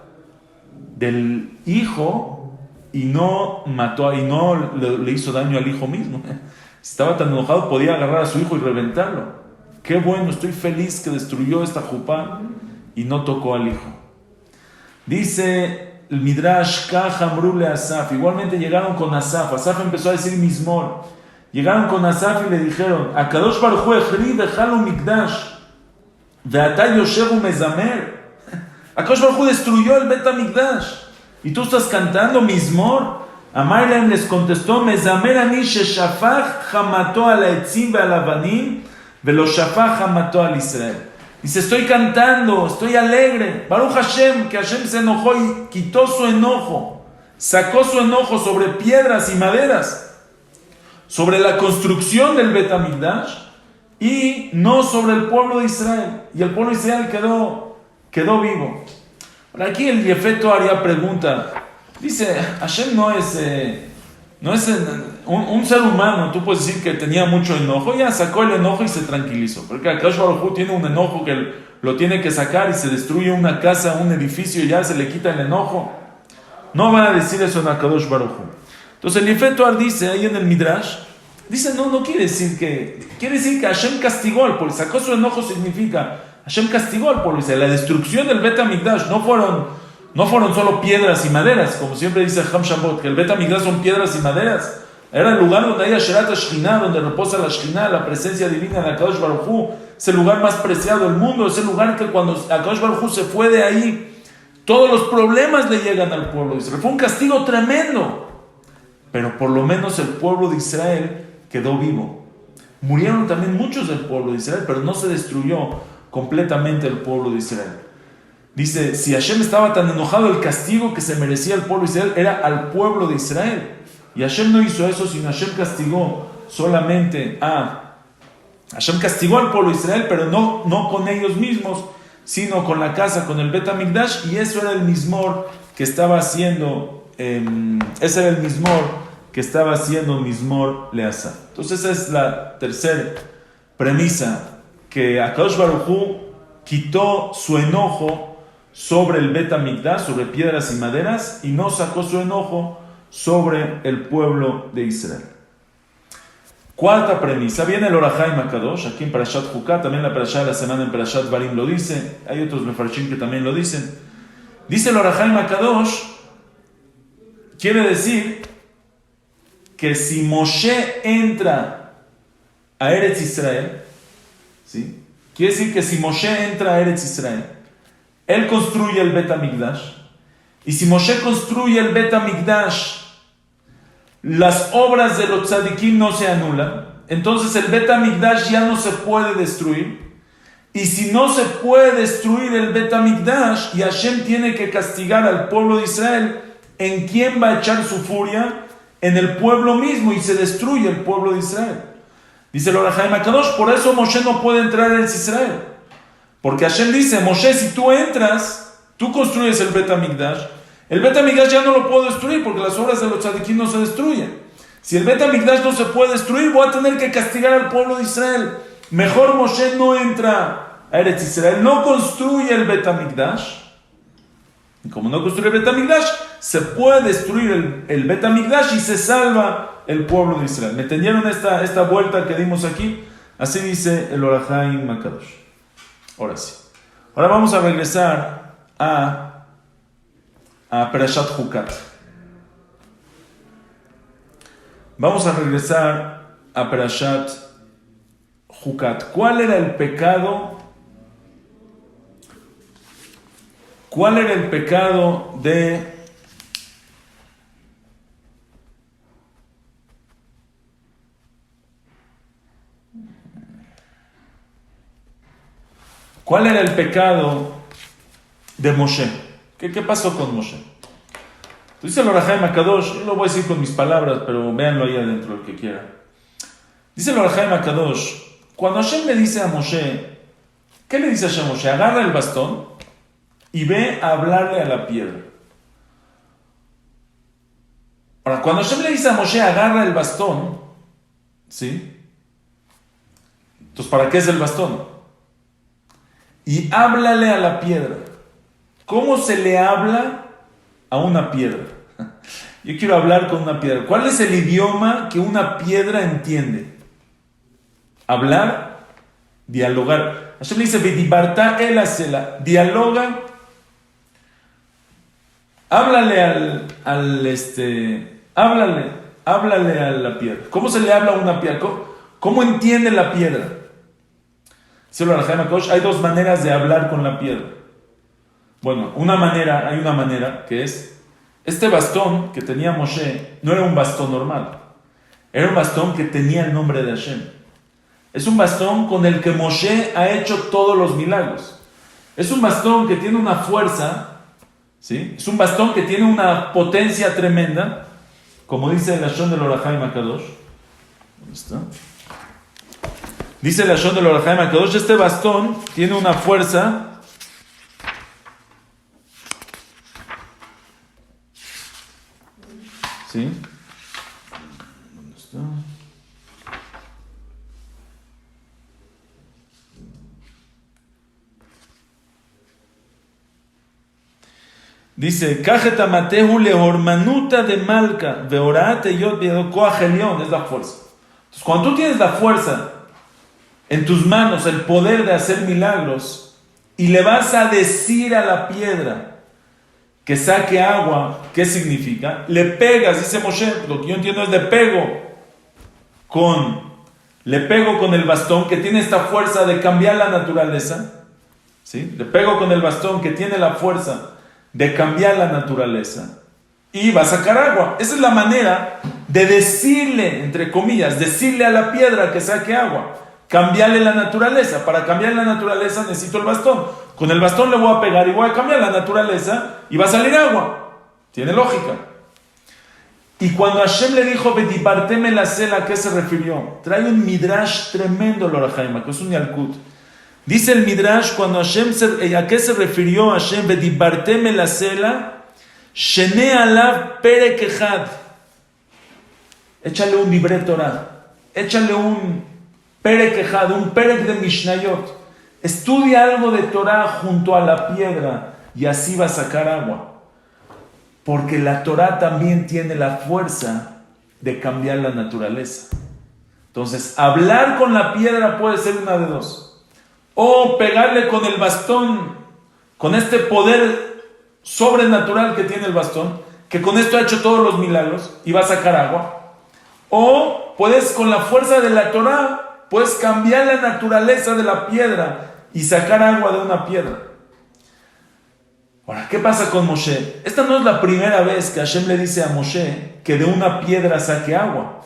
del hijo y no mató, y no le hizo daño al hijo mismo. Estaba tan enojado, podía agarrar a su hijo y reventarlo. Qué bueno, estoy feliz que destruyó esta jupá y no tocó al hijo. Dice el Midrash, Kaj Amru le Asaf. Igualmente llegaron con Asaf. Asaf empezó a decir Mizmor. Llegaron con Asaf y le dijeron, Akadosh Baruj Hu echri vechalo mikdash, ve'ata yoshev umezamer. Akadosh Baruj Hu destruyó el Bet HaMikdash. Y tú estás cantando Mizmor. Amaylam les contestó, Mezamer ani sheshafach hamato al ha'etzim ve'al avanim, ve'lo shafach hamato al Israel. Dice, estoy cantando, estoy alegre. Baruch Hashem, que Hashem se enojó y quitó su enojo. Sacó su enojo sobre piedras y maderas, sobre la construcción del Bet HaMikdash y no sobre el pueblo de Israel. Y el pueblo de Israel quedó vivo. Ahora aquí el Yefeto Aria pregunta, dice, Hashem no es un ser humano. Tú puedes decir que tenía mucho enojo, ya sacó el enojo y se tranquilizó. Porque Akadosh Baruj Hu tiene un enojo que lo tiene que sacar y se destruye una casa, un edificio y ya se le quita el enojo. No van a decir eso en Akadosh Baruj Hu. Entonces el Yefeto Ar dice ahí en el Midrash, dice, no quiere decir que Hashem castigó al pueblo. Sacó su enojo significa, Hashem castigó al pueblo. Dice, la destrucción del Bet HaMikdash no fueron solo piedras y maderas, como siempre dice Ham Shabbat, que el Bet HaMikdash son piedras y maderas. Era el lugar donde hay Asherat HaShekhinah, donde reposa la Shekhinah, la presencia divina de Akadosh Baruj Hu. Es el lugar más preciado del mundo. Es el lugar que cuando Akadosh Baruj Hu se fue de ahí, todos los problemas le llegan al pueblo de Israel. Fue un castigo tremendo. Pero por lo menos el pueblo de Israel quedó vivo. Murieron también muchos del pueblo de Israel, pero no se destruyó completamente el pueblo de Israel. Dice, si Hashem estaba tan enojado, el castigo que se merecía el pueblo de Israel era al pueblo de Israel. Y Hashem no hizo eso, sino Hashem castigó solamente Hashem castigó al pueblo de Israel, pero no con ellos mismos, sino con la casa, con el Bet HaMikdash, y eso era el Mizmor que estaba haciendo, Mizmor Leasa. Entonces esa es la tercera premisa, que Akadosh Baruj Hu quitó su enojo sobre el Bet HaMikdash, sobre piedras y maderas, y no sacó su enojo sobre el pueblo de Israel. Cuarta premisa, viene el Orahaim HaKadosh, aquí en Parashat Jukat, también la Parashat de la semana en Parashat Barim lo dice, hay otros Mefarshim que también lo dicen. Dice el Orahaim HaKadosh, quiere decir que si Moshe entra a Eretz Israel, ¿sí? Quiere decir que si Moshe entra a Eretz Israel, él construye el Bet HaMikdash, y si Moshe construye el Bet HaMikdash, las obras de los tzadikim no se anulan, entonces el Bet HaMikdash ya no se puede destruir, y si no se puede destruir el Bet HaMikdash, y Hashem tiene que castigar al pueblo de Israel, ¿en quién va a echar su furia? En el pueblo mismo, y se destruye el pueblo de Israel. Dice el Orahaim HaKadosh, por eso Moshe no puede entrar en Israel. Porque Hashem dice, Moshe, si tú entras, tú construyes el Bet HaMikdash, el Bet HaMikdash ya no lo puedo destruir, porque las obras de los tzadikim no se destruyen. Si el Bet HaMikdash no se puede destruir, voy a tener que castigar al pueblo de Israel. Mejor Moshe no entra a Eretz Israel, no construye el Bet HaMikdash. Y como no construye el Bet HaMikdash, se puede destruir el Bet HaMikdash y se salva el pueblo de Israel. ¿Me entendieron esta vuelta que dimos aquí? Así dice el Orahaim HaKadosh. Ahora sí. Ahora vamos a regresar a Parashat Jukat. Vamos a regresar a Parashat Jukat. ¿Cuál era el pecado? ¿Cuál era el pecado de ¿Cuál era el pecado de Moshe? ¿Qué pasó con Moshe? Dice el Orahaim HaKadosh, yo lo voy a decir con mis palabras, pero véanlo ahí adentro el que quiera. Dice el Orahaim HaKadosh, cuando Hashem le dice a Moshe, ¿qué le dice a Hashem a Moshe? Agarra el bastón y ve a hablarle a la piedra. Ahora, cuando Hashem le dice a Moshe, agarra el bastón, ¿sí? Entonces, ¿para qué es el bastón? Y háblale a la piedra. ¿Cómo se le habla a una piedra? Yo quiero hablar con una piedra. ¿Cuál es el idioma que una piedra entiende? Hablar, dialogar. Hashem le dice, Vedibarta el asela, dialoga háblale háblale a la piedra. ¿Cómo se le habla a una piedra? ¿Cómo entiende la piedra? Hay dos maneras de hablar con la piedra. Bueno, hay una manera que es, este bastón que tenía Moshe no era un bastón normal, era un bastón que tenía el nombre de Hashem. Es un bastón con el que Moshe ha hecho todos los milagros. Es un bastón que tiene una fuerza, ¿sí? Es un bastón que tiene una potencia tremenda, como dice el Lashon del Or HaChaim HaKadosh. ¿Dónde está? Dice el Lashon del Or HaChaim HaKadosh, este bastón tiene una fuerza ¿sí? ¿Dónde está? Dice, Kajeta Matehu lehormanuta de Malka, veorate yot biedokoa helión, es la fuerza. Entonces, cuando tú tienes la fuerza en tus manos, el poder de hacer milagros, y le vas a decir a la piedra que saque agua, ¿qué significa? Le pegas, dice Moshe, lo que yo entiendo es le pego con el bastón que tiene esta fuerza de cambiar la naturaleza, ¿sí? Le pego con el bastón que tiene la fuerza de cambiar la naturaleza y va a sacar agua. Esa es la manera de decirle, entre comillas, decirle a la piedra que saque agua, cambiarle la naturaleza. Para cambiar la naturaleza necesito el bastón. Con el bastón le voy a pegar y voy a cambiar la naturaleza y va a salir agua. Tiene lógica. Y cuando Hashem le dijo, Bedibarteme la cela, ¿a qué se refirió? Trae un midrash tremendo, el Or HaChaim, que es un Yalkut. Dice el midrash, cuando Hashem ¿a qué se refirió Hashem? Bedibarteme la cela, Shene alav perek echad. Échale un libre Torah. Échale un perek echad, un perek de Mishnayot. Estudia algo de Torah junto a la piedra y así va a sacar agua. Porque la Torah también tiene la fuerza de cambiar la naturaleza. Entonces, hablar con la piedra puede ser una de dos. O pegarle con el bastón, con este poder sobrenatural que tiene el bastón, que con esto ha hecho todos los milagros y va a sacar agua. O puedes, con la fuerza de la Torah, puedes cambiar la naturaleza de la piedra y sacar agua de una piedra. Ahora, ¿qué pasa con Moshe? Esta no es la primera vez que Hashem le dice a Moshe que de una piedra saque agua.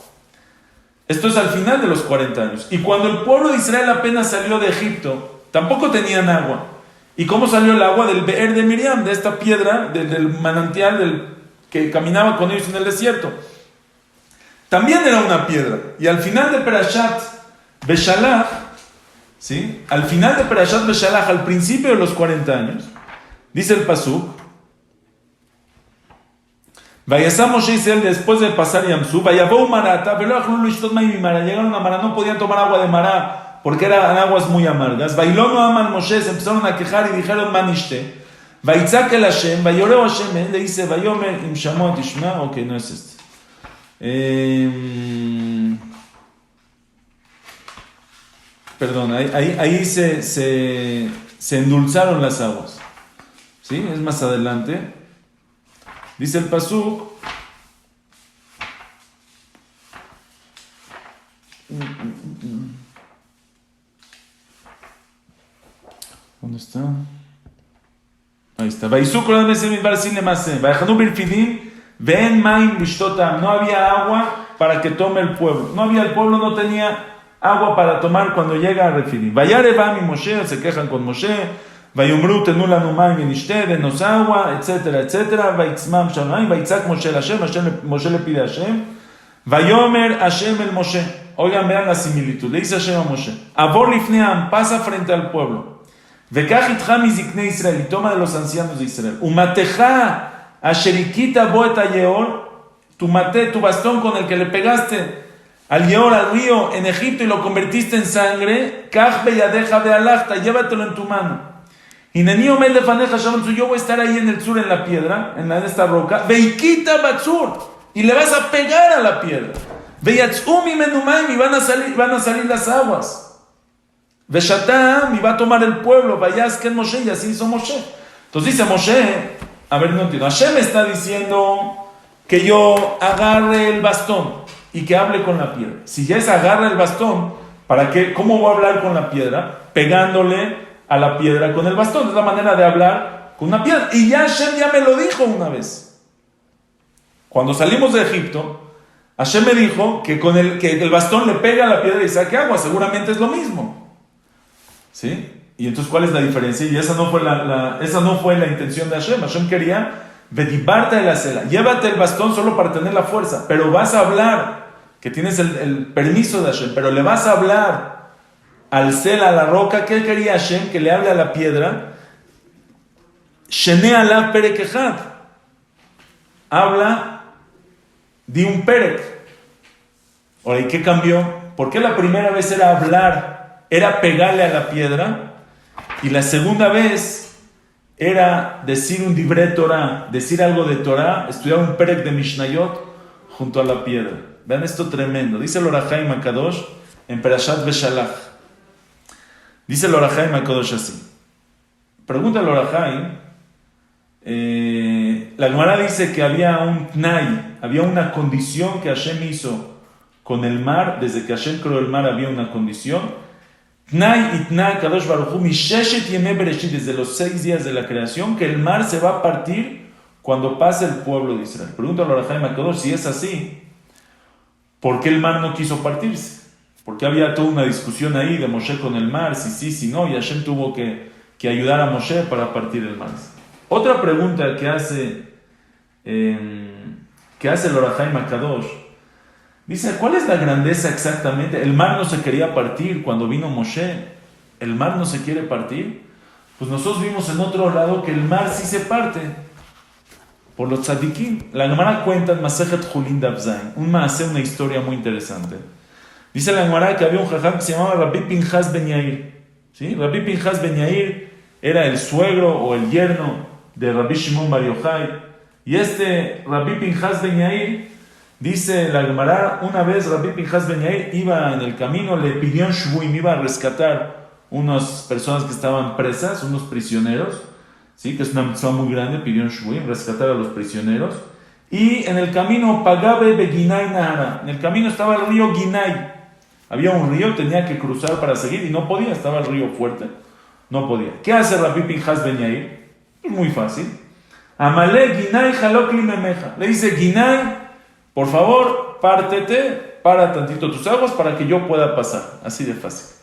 Esto es al final de los 40 años. Y cuando el pueblo de Israel apenas salió de Egipto, tampoco tenían agua. ¿Y cómo salió el agua? Del Be'er de Miriam, de esta piedra, del manantial que caminaba con ellos en el desierto. También era una piedra. Y al final de Perashat Beshalach, ¿sí? Al final de Perashat Beshalach, al principio de los 40 años, dice el pasuk, Vayasá Moshe Israel después de pasar Yamsú, Vayabou Marata, llegaron a Mará, no podían tomar agua de Mará porque eran aguas muy amargas. Bailono aman Moshe, se empezaron a quejar y dijeron Manishte. Vaitzak el Hashem, Vayoreo Hashem, él le dice Vayomer im Shamot Ishma, ok, no es este. Perdón, ahí se endulzaron las aguas. ¿Sí? Es más adelante. Dice el pasuk. ¿Dónde está? Ahí está. No había agua para que tome el pueblo. El pueblo no tenía agua para tomar cuando llega a Refidim. Vayarevami Moshe, se quejan con Moshe. Vayomru tenula numay minishte, denos agua, etcétera, etcétera. Vaitzmam shalom, vaitzak Moshe el Hashem, Moshe le pide a Hashem. Vayomer Hashem el Moshe. Oigan, vean la similitud. Le dice Hashem a Moshe: Abor lifneam, pasa frente al pueblo. Vekach itcha miziknei Israel, y toma de los ancianos de Israel. Umatecha asherikita boeta yeor, tu bastón con el que le pegaste al yeor, al río en Egipto y lo convertiste en sangre. Kach beyadeja bealachta, llévatelo en tu mano. Y Neni Omed lefaneja Shalom, yo voy a estar ahí en el sur, en la piedra, en esta roca. Veikita batzur, y le vas a pegar a la piedra. Veyatzum y menumaim, y van a salir las aguas. Veshatam, y va a tomar el pueblo. Vayas que Moshe, y así hizo Moshe. Entonces dice Moshe, A ver, no entiendo. Hashem está diciendo que yo agarre el bastón y que hable con la piedra. Si ya es agarra el bastón, ¿para qué? ¿Cómo voy a hablar con la piedra? Pegándole a la piedra con el bastón. Es la manera de hablar con una piedra. Y ya Hashem ya me lo dijo una vez. Cuando salimos de Egipto, Hashem me dijo que que el bastón le pega a la piedra y saque agua. Seguramente es lo mismo. ¿Sí? Y entonces, ¿cuál es la diferencia? Y esa no fue esa no fue la intención de Hashem. Hashem quería Vedibarta de la cela. Llévate el bastón solo para tener la fuerza. Pero vas a hablar, que tienes el permiso de Hashem, pero le vas a hablar al cela, a la roca. ¿Qué quería Hashem? Que le hable a la piedra. Shene ala perek echad. Habla de un perek. Ahora, ¿y qué cambió? ¿Por qué la primera vez era hablar? Era pegarle a la piedra. Y la segunda vez era decir un divrei Torah, decir algo de Torah, estudiar un perek de Mishnayot junto a la piedra. Vean esto tremendo. Dice el Or HaChaim HaKadosh en Perashat Beshalach. Dice el Or HaChaim HaKadosh así. Pregunta el Or HaChaim. La Gemara dice que había un tnai, había una condición que Hashem hizo con el mar. Desde que Hashem creó el mar había una condición. Tnai y Tnai Kadosh Baruj Hu Misheshet Yemei Bereshit, desde los 6 días de la creación, que el mar se va a partir cuando pase el pueblo de Israel. Pregunta al Or HaChaim HaKadosh, si es así, ¿por qué el mar no quiso partirse? Porque había toda una discusión ahí de Moshe con el mar, si sí, si no, y Hashem tuvo que ayudar a Moshe para partir el mar. Otra pregunta que hace el Or HaChaim HaKadosh, dice, ¿cuál es la grandeza exactamente? El mar no se quería partir cuando vino Moshe. ¿El mar no se quiere partir? Pues nosotros vimos en otro lado que el mar sí se parte por los tzadikim. La Gemara cuenta en Masejet Julin Daf Zayin, una historia muy interesante. Dice la Gemara que había un jajam que se llamaba Rabbi Pinchas Ben Yair. ¿Sí? Rabbi Pinchas Ben Yair era el suegro o el yerno de Rabbi Shimon Bar Yochai. Y Rabbi Pinchas Ben Yair, dice la Gemara, una vez Rabbi Pinchas Ben Yair iba en el camino, le pidió un shvuim, iba a rescatar unas personas que estaban presas, unos prisioneros, ¿sí? Que es una mitzvah muy grande, pidió un shvuim, rescatar a los prisioneros. Y en el camino, Pagabe Beginay Nahara, en el camino estaba el río Ginay. Había un río, tenía que cruzar para seguir y no podía, estaba el río fuerte, no podía. ¿Qué hace Rabbi Pinchas Ben Yair? Es muy fácil. Amale Ginay Jalokli Memeja. Le dice, Ginay, por favor, pártete, para tantito tus aguas para que yo pueda pasar. Así de fácil.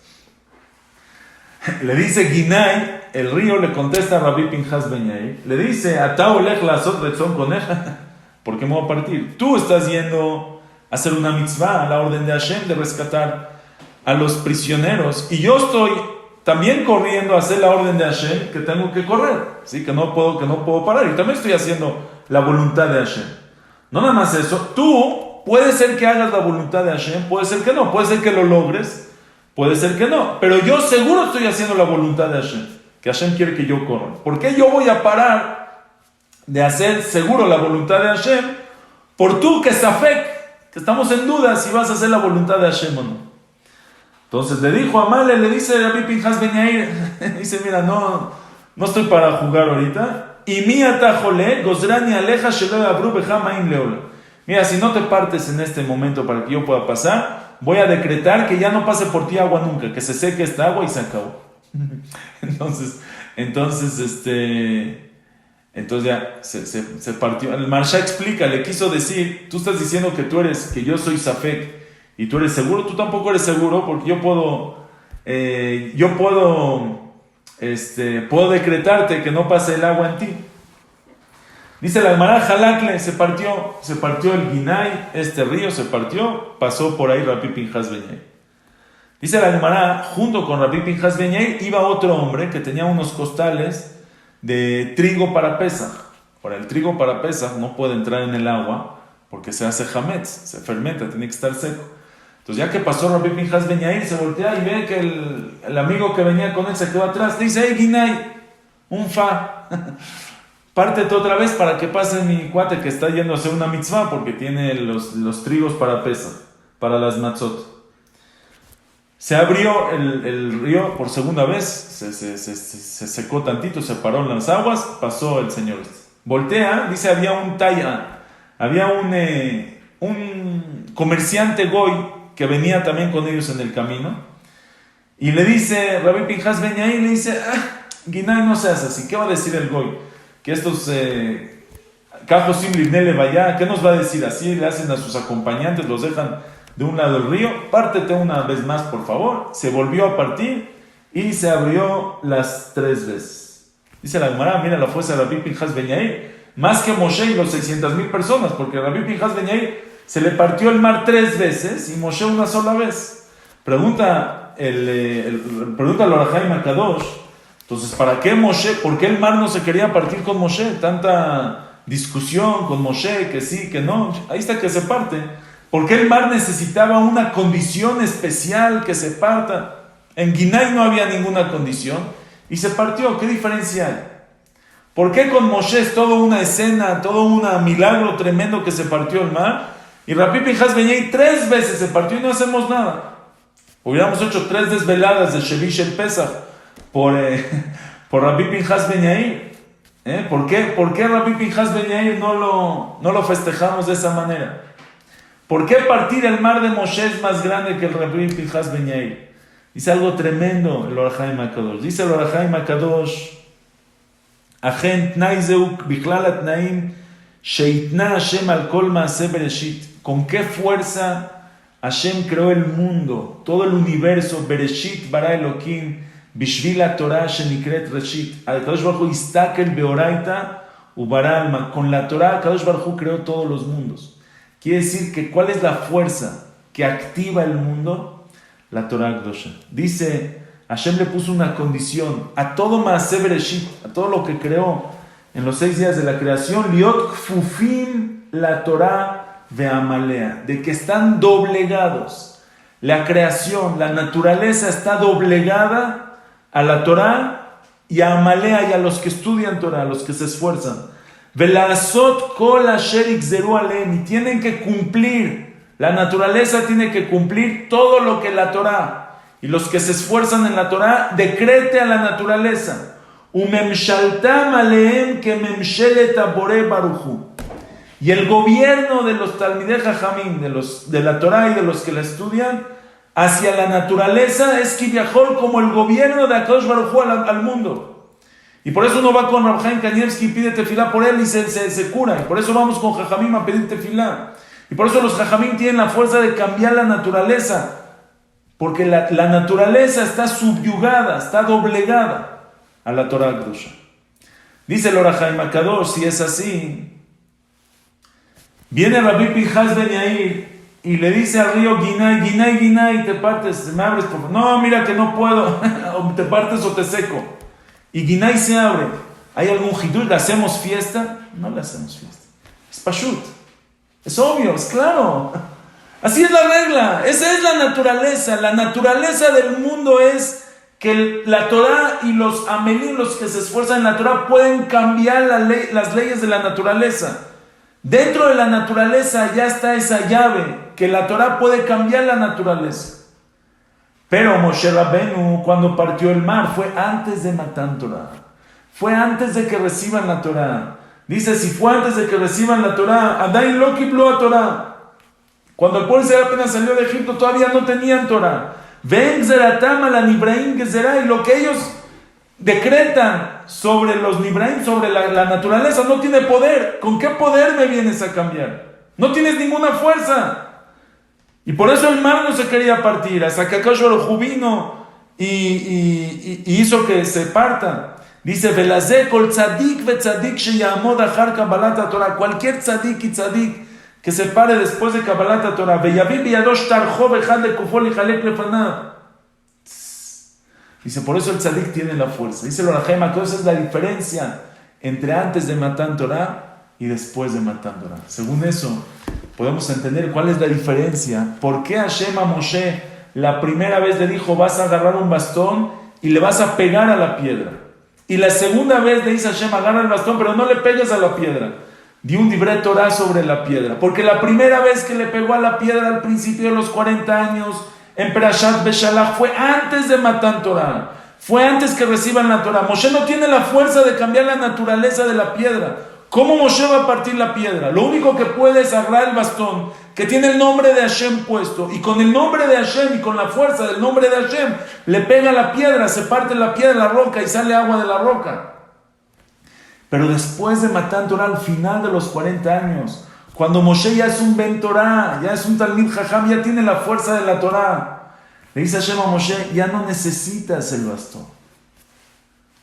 Le dice Ginay, el río le contesta a Rabbi Pinchas Ben Yair. Le dice, Atao lech lasot retzon coneja. ¿Por qué me voy a partir? Tú estás yendo a hacer una mitzvah a la orden de Hashem de rescatar a los prisioneros. Y yo estoy también corriendo a hacer la orden de Hashem que tengo que correr. ¿Sí? Que no puedo parar. Y también estoy haciendo la voluntad de Hashem. No nada más eso, tú puede ser que hagas la voluntad de Hashem, puede ser que no, puede ser que lo logres, puede ser que no, pero yo seguro estoy haciendo la voluntad de Hashem, que Hashem quiere que yo corra. ¿Por qué yo voy a parar de hacer seguro la voluntad de Hashem por tú que safek, que estamos en duda si vas a hacer la voluntad de Hashem o no? Entonces le dijo a Male, le dice a Rabbi Pinchas Ben Yair, dice, mira, no estoy para jugar ahorita. Y mi atajole, gozrani aleja shelo abru bejamaim leola. Mira, si no te partes en este momento para que yo pueda pasar, voy a decretar que ya no pase por ti agua nunca, que se seque esta agua y se acabó. Entonces ya se partió. El Marsha explica, le quiso decir, tú estás diciendo que yo soy Safek y tú eres seguro, tú tampoco eres seguro porque yo puedo decretarte que no pase el agua en ti. Dice la Gemara, Jalakle, se partió el Ginay, río se partió, pasó por ahí Rabbi Pinchas Ben Yair. Dice la Gemara, junto con Rabbi Pinchas Ben Yair iba otro hombre que tenía unos costales de trigo para Pesaj. Ahora, el trigo para Pesaj no puede entrar en el agua porque se hace hametz, se fermenta, tiene que estar seco. Entonces, ya que pasó Rabbi Pinchas Ben Yair, se voltea y ve que el amigo que venía con él se quedó atrás. Le dice, hey, Ginay, un fa, pártete otra vez para que pase mi cuate que está yendo a hacer una mitzvah porque tiene los trigos para Pesaj, para las matzot. Se abrió el río por segunda vez, se secó tantito, se paró en las aguas, pasó el señor. voltea, dice, había un taya, había un comerciante goy que venía también con ellos en el camino, y le dice, Rabbi Pinjas Ben Yair, le dice, Ginay, no seas así, ¿qué va a decir el goy? Que estos cajos sin libnele vaya, ¿qué nos va a decir así? Le hacen a sus acompañantes, los dejan de un lado del río, pártete una vez más, por favor. Se volvió a partir y se abrió las 3 veces. Dice la Gemara, mira la fuerza de Rabbi Pinjas Ben Yair, más que Moshe y los 600,000 personas, porque a Rabbi Pinjas Ben Yair se le partió el mar 3 veces y Moshe una sola vez. Pregunta el Orahaim Akadosh, entonces, ¿para qué Moshe? ¿Por qué el mar no se quería partir con Moshe? Tanta discusión con Moshe, que sí, que no. Ahí está que se parte. ¿Por qué el mar necesitaba una condición especial que se parta? En Ginay no había ninguna condición y se partió. ¿Qué diferencia hay? ¿Por qué con Moshe es toda una escena, todo un milagro tremendo que se partió el mar? Y Rabbi Pinjas Ben Yair 3 veces se partió y no hacemos nada. Hubiéramos hecho 3 desveladas de Shevish el Pesach por Rabbi Pinjas Ben Yair. ¿Por qué Rabbi Pinjas Ben Yair no lo festejamos de esa manera? ¿Por qué partir el mar de Moshe es más grande que el Rabbi Pinjas Ben Yair? Dice algo tremendo el Orahaim Akadosh. Dice el Orahaim Akadosh, Achen tnai zeuk bichlal atnaim sheitna Hashem al kol maaseh bereshit. ¿Con qué fuerza Hashem creó el mundo, todo el universo? Bereshit bara Elohim bishvil haTorah shenikret reshit. Akadosh Baruj Hu istakel beoraita ubara alma. Con la Torah Akadosh Baruj Hu creó todos los mundos. Quiere decir que ¿cuál es la fuerza que activa el mundo? La Torah Akdosha. Dice, Hashem le puso una condición a todo Maaseh Bereshit, a todo lo que creó en los 6 días de la creación, liot kfufim la Torah ve'amalea, de que están doblegados. La creación, la naturaleza está doblegada a la Torah y a Amalea y a los que estudian Torah, a los que se esfuerzan. Velasot kol asher igzeru aleim, y tienen que cumplir, la naturaleza tiene que cumplir todo lo que la Torah y los que se esfuerzan en la Torah decrete a la naturaleza. Umemshaltam aleim que memshelet abore baruchu. Y el gobierno de los Talmidei Jajamim, de la Torah y de los que la estudian, hacia la naturaleza es Kivyahol como el gobierno de Akadosh Baruj Hu al mundo. Y por eso uno va con Rab Chaim Kanievski y pide tefilá por él y se cura. Y por eso vamos con Jajamim a pedir tefilá. Y por eso los Jajamim tienen la fuerza de cambiar la naturaleza. Porque la naturaleza está subyugada, está doblegada a la Torah Kedusha. Dice el Orahaim Akadosh, si es así, viene Rabbi Pinjas Ben Yair y le dice al río, Ginay, te partes, me abres, por favor. No, mira que no puedo, o te partes o te seco. Y Ginay se abre. ¿Hay algún hidur? ¿Le hacemos fiesta? No le hacemos fiesta. Es pashut. Es obvio, es claro. Así es la regla. Esa es la naturaleza. La naturaleza del mundo es que la Torah y los amelim, los que se esfuerzan en la Torah, pueden cambiar las leyes de la naturaleza. Dentro de la naturaleza ya está esa llave, que la Torah puede cambiar la naturaleza. Pero Moshe Rabbeinu, cuando partió el mar, fue antes de Matan Torah. Fue antes de que reciban la Torah. Dice, si fue antes de que reciban la Torah, Adain lo kiblu a Torah. Cuando el pueblo de Israel apenas salió de Egipto, todavía no tenían Torah. Ven Zeratam a la Nibraim Gezerah, y lo que ellos decretan sobre los Nibraim, sobre la naturaleza, no tiene poder. ¿Con qué poder me vienes a cambiar? No tienes ninguna fuerza. Y por eso el mar no se quería partir, hasta que Akadosh Baruj Hu vino y hizo que se parta. Dice, Velazé kol tzadik ve tzadik sheyamod achar kabbalat haTorah. Cualquier tzadik y tzadik que se pare después de kabbalat haTorah. Veyavi biyadosh tarjo vejad lekufo lichalek lefanav. Dice, por eso el tzadik tiene la fuerza. Dice el Orahaim Akadosh, esa es la diferencia entre antes de Matan Torah y después de Matan Torah. Según eso, podemos entender cuál es la diferencia. ¿Por qué Hashem a Moshe la primera vez le dijo, vas a agarrar un bastón y le vas a pegar a la piedra? Y la segunda vez le dice a Hashem, agarra el bastón, pero no le pegues a la piedra. Di un divrei Torah sobre la piedra. Porque la primera vez que le pegó a la piedra al principio de los 40 años, en Perashat Beshalach, fue antes de Matan Torah. Fue antes que reciban la Torah. Moshe no tiene la fuerza de cambiar la naturaleza de la piedra. ¿Cómo Moshe va a partir la piedra? Lo único que puede es agarrar el bastón que tiene el nombre de Hashem puesto, y con el nombre de Hashem y con la fuerza del nombre de Hashem le pega la piedra, se parte la piedra, la roca, y sale agua de la roca. Pero después de Matan Torah, al final de los 40 años, cuando Moshe ya es un Ben Torah, ya es un Talmid Jajam, ya tiene la fuerza de la Torah, le dice Hashem a Moshe, ya no necesitas el bastón.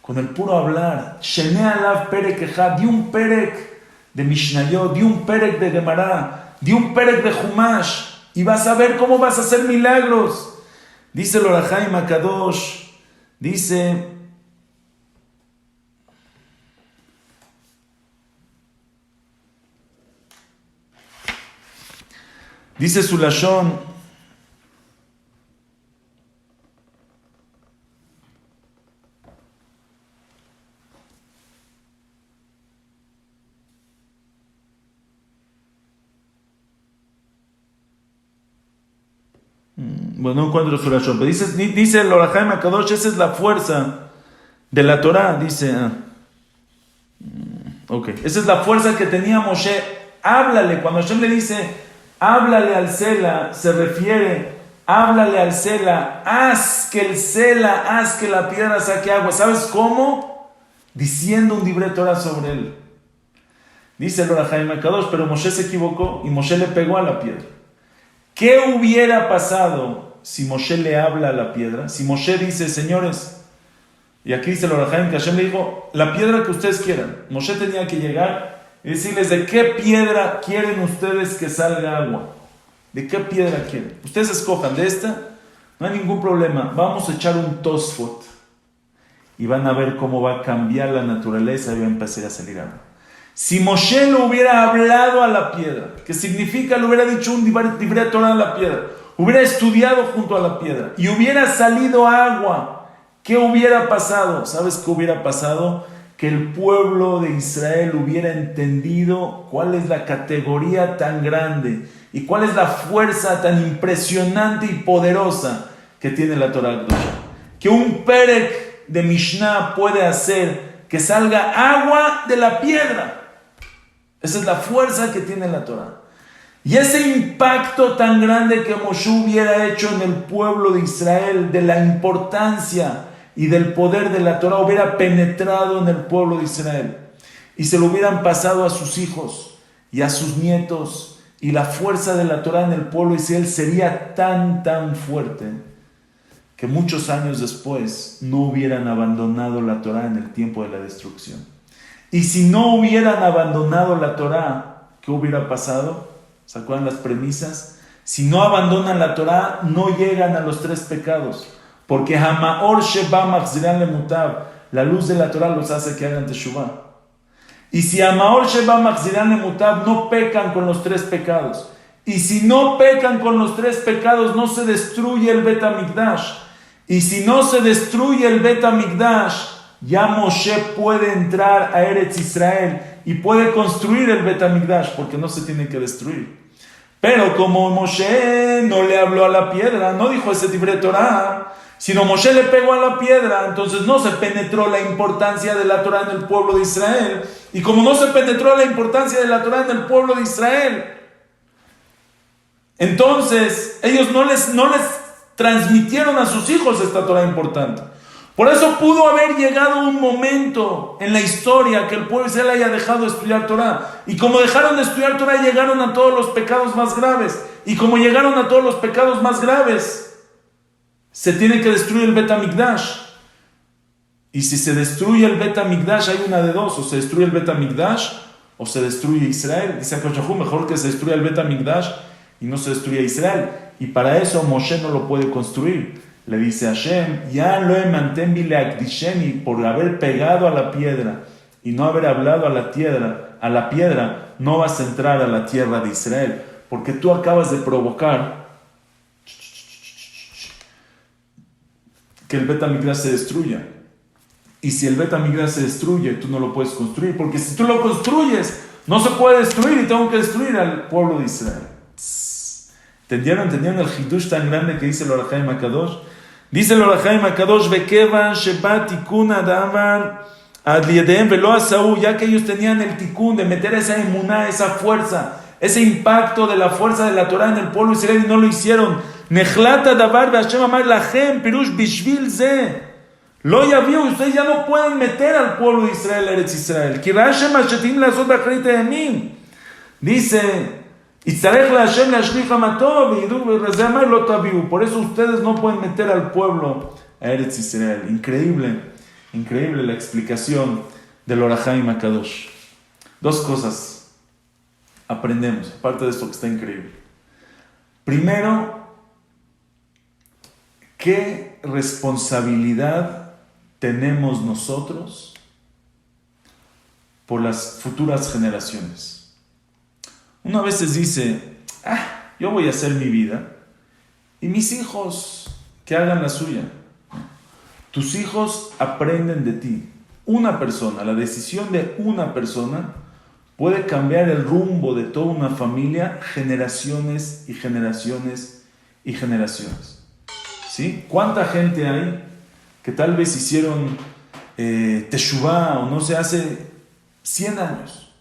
Con el puro hablar, Shene Alav Perek Echad, di un Perek de Mishnayot, di un Perek de Gemara, di un Perek de Humash, y vas a ver cómo vas a hacer milagros. Dice el Or HaChaim HaKadosh, dice su Lashon, bueno, no encuentro su Lashon, pero dice el Or HaChaim HaKadosh, esa es la fuerza de la Torah, dice, esa es la fuerza que tenía Moshe. Háblale, cuando Hashem le dice, háblale al Sela, se refiere, háblale al Sela, haz que el Sela, haz que la piedra saque agua. ¿Sabes cómo? Diciendo un Divrei Torah sobre él. Dice el Or HaChaim HaKadosh, pero Moshe se equivocó y Moshe le pegó a la piedra. ¿Qué hubiera pasado si Moshe le habla a la piedra? Si Moshe dice, señores, y aquí dice el Or HaChaim que Hashem le dijo, la piedra que ustedes quieran. Moshe tenía que llegar y decirles, ¿de qué piedra quieren ustedes que salga agua? ¿De qué piedra quieren? Ustedes escojan, de esta, no hay ningún problema. Vamos a echar un Tosfot y van a ver cómo va a cambiar la naturaleza y va a empezar a salir agua. Si Moshe le hubiera hablado a la piedra, que significa, le hubiera dicho un Divrei Torah a la piedra, hubiera estudiado junto a la piedra y hubiera salido agua, ¿qué hubiera pasado? ¿Sabes qué hubiera pasado? Que el pueblo de Israel hubiera entendido cuál es la categoría tan grande y cuál es la fuerza tan impresionante y poderosa que tiene la Torah Kedoshá. Que un Perek de Mishnah puede hacer que salga agua de la piedra. Esa es la fuerza que tiene la Torah. Y ese impacto tan grande que Moshe hubiera hecho en el pueblo de Israel, de la importancia y del poder de la Torah, hubiera penetrado en el pueblo de Israel. Y se lo hubieran pasado a sus hijos y a sus nietos. Y la fuerza de la Torah en el pueblo de Israel sería tan fuerte que muchos años después no hubieran abandonado la Torah en el tiempo de la destrucción. Y si no hubieran abandonado la Torah, ¿qué hubiera pasado? ¿Se acuerdan las premisas? Si no abandonan la Torah, no llegan a los 3 pecados. Porque Hamaor Sheba Machziran Lemutab, la luz de la Torah los hace que hagan Teshuvah. Y si Hamaor Sheba Machziran Lemutab, no pecan con los 3 pecados. Y si no pecan con los 3 pecados, no se destruye el Bet HaMikdash. Y si no se destruye el Bet HaMikdash, ya Moshe puede entrar a Eretz Israel y puede construir el Bet HaMikdash, porque no se tiene que destruir. Pero como Moshe no le habló a la piedra, no dijo ese Divrei Torah, sino Moshe le pegó a la piedra, entonces no se penetró la importancia de la Torah en el pueblo de Israel. Y como no se penetró la importancia de la Torah en el pueblo de Israel, entonces ellos no les transmitieron a sus hijos esta Torah importante. Por eso pudo haber llegado un momento en la historia que el pueblo de Israel haya dejado de estudiar Torah. Y como dejaron de estudiar Torah, llegaron a todos los pecados más graves. Y como llegaron a todos los pecados más graves, se tiene que destruir el Bet HaMikdash. Y si se destruye el Bet HaMikdash, hay una de dos: o se destruye el Bet HaMikdash o se destruye Israel. Dice HaKadosh, mejor que se destruya el Bet HaMikdash y no se destruya Israel. Y para eso Moshe no lo puede construir. Le dice a Hashem, ya lo emantem bileakdisheni, por haber pegado a la piedra y no haber hablado a la piedra, no vas a entrar a la tierra de Israel, porque tú acabas de provocar que el Bet HaMikdash se destruya. Y si el Bet HaMikdash se destruye, tú no lo puedes construir, porque si tú lo construyes, no se puede destruir y tengo que destruir al pueblo de Israel. ¿Entendieron el hidush tan grande que dice el Or HaChaim HaKadosh? Dice el Or HaChaim HaKadosh, Bekevan Sheba Tikun Adavar Adliedem velo a Saúl, ya que ellos tenían el tikkun de meter esa emuná, esa fuerza, ese impacto de la fuerza de la Torah en el pueblo de Israel y no lo hicieron. Nechlata davar ve'Hashem amar lachem pirush bishvil ze. Lo ya vio, ustedes ya no pueden meter al pueblo de Israel, Eretz Israel. Kirashem ashetim lazot b'achrit ha'yamim. Dice, Itzarech la Hashem la shlich hamatov v'yidu v'razeh amar lo taviu. Por eso ustedes no pueden meter al pueblo a Eretz Israel. Increíble. Increíble la explicación del Or HaChaim HaKadosh. Dos cosas aprendemos, aparte de esto que está increíble. Primero, ¿qué responsabilidad tenemos nosotros por las futuras generaciones? Uno a veces dice, yo voy a hacer mi vida y mis hijos que hagan la suya. Tus hijos aprenden de ti. Una persona, la decisión de una persona puede cambiar el rumbo de toda una familia generaciones y generaciones y generaciones. ¿Sí? ¿Cuánta gente hay que tal vez hicieron teshuvá o no sé, hace 100 años?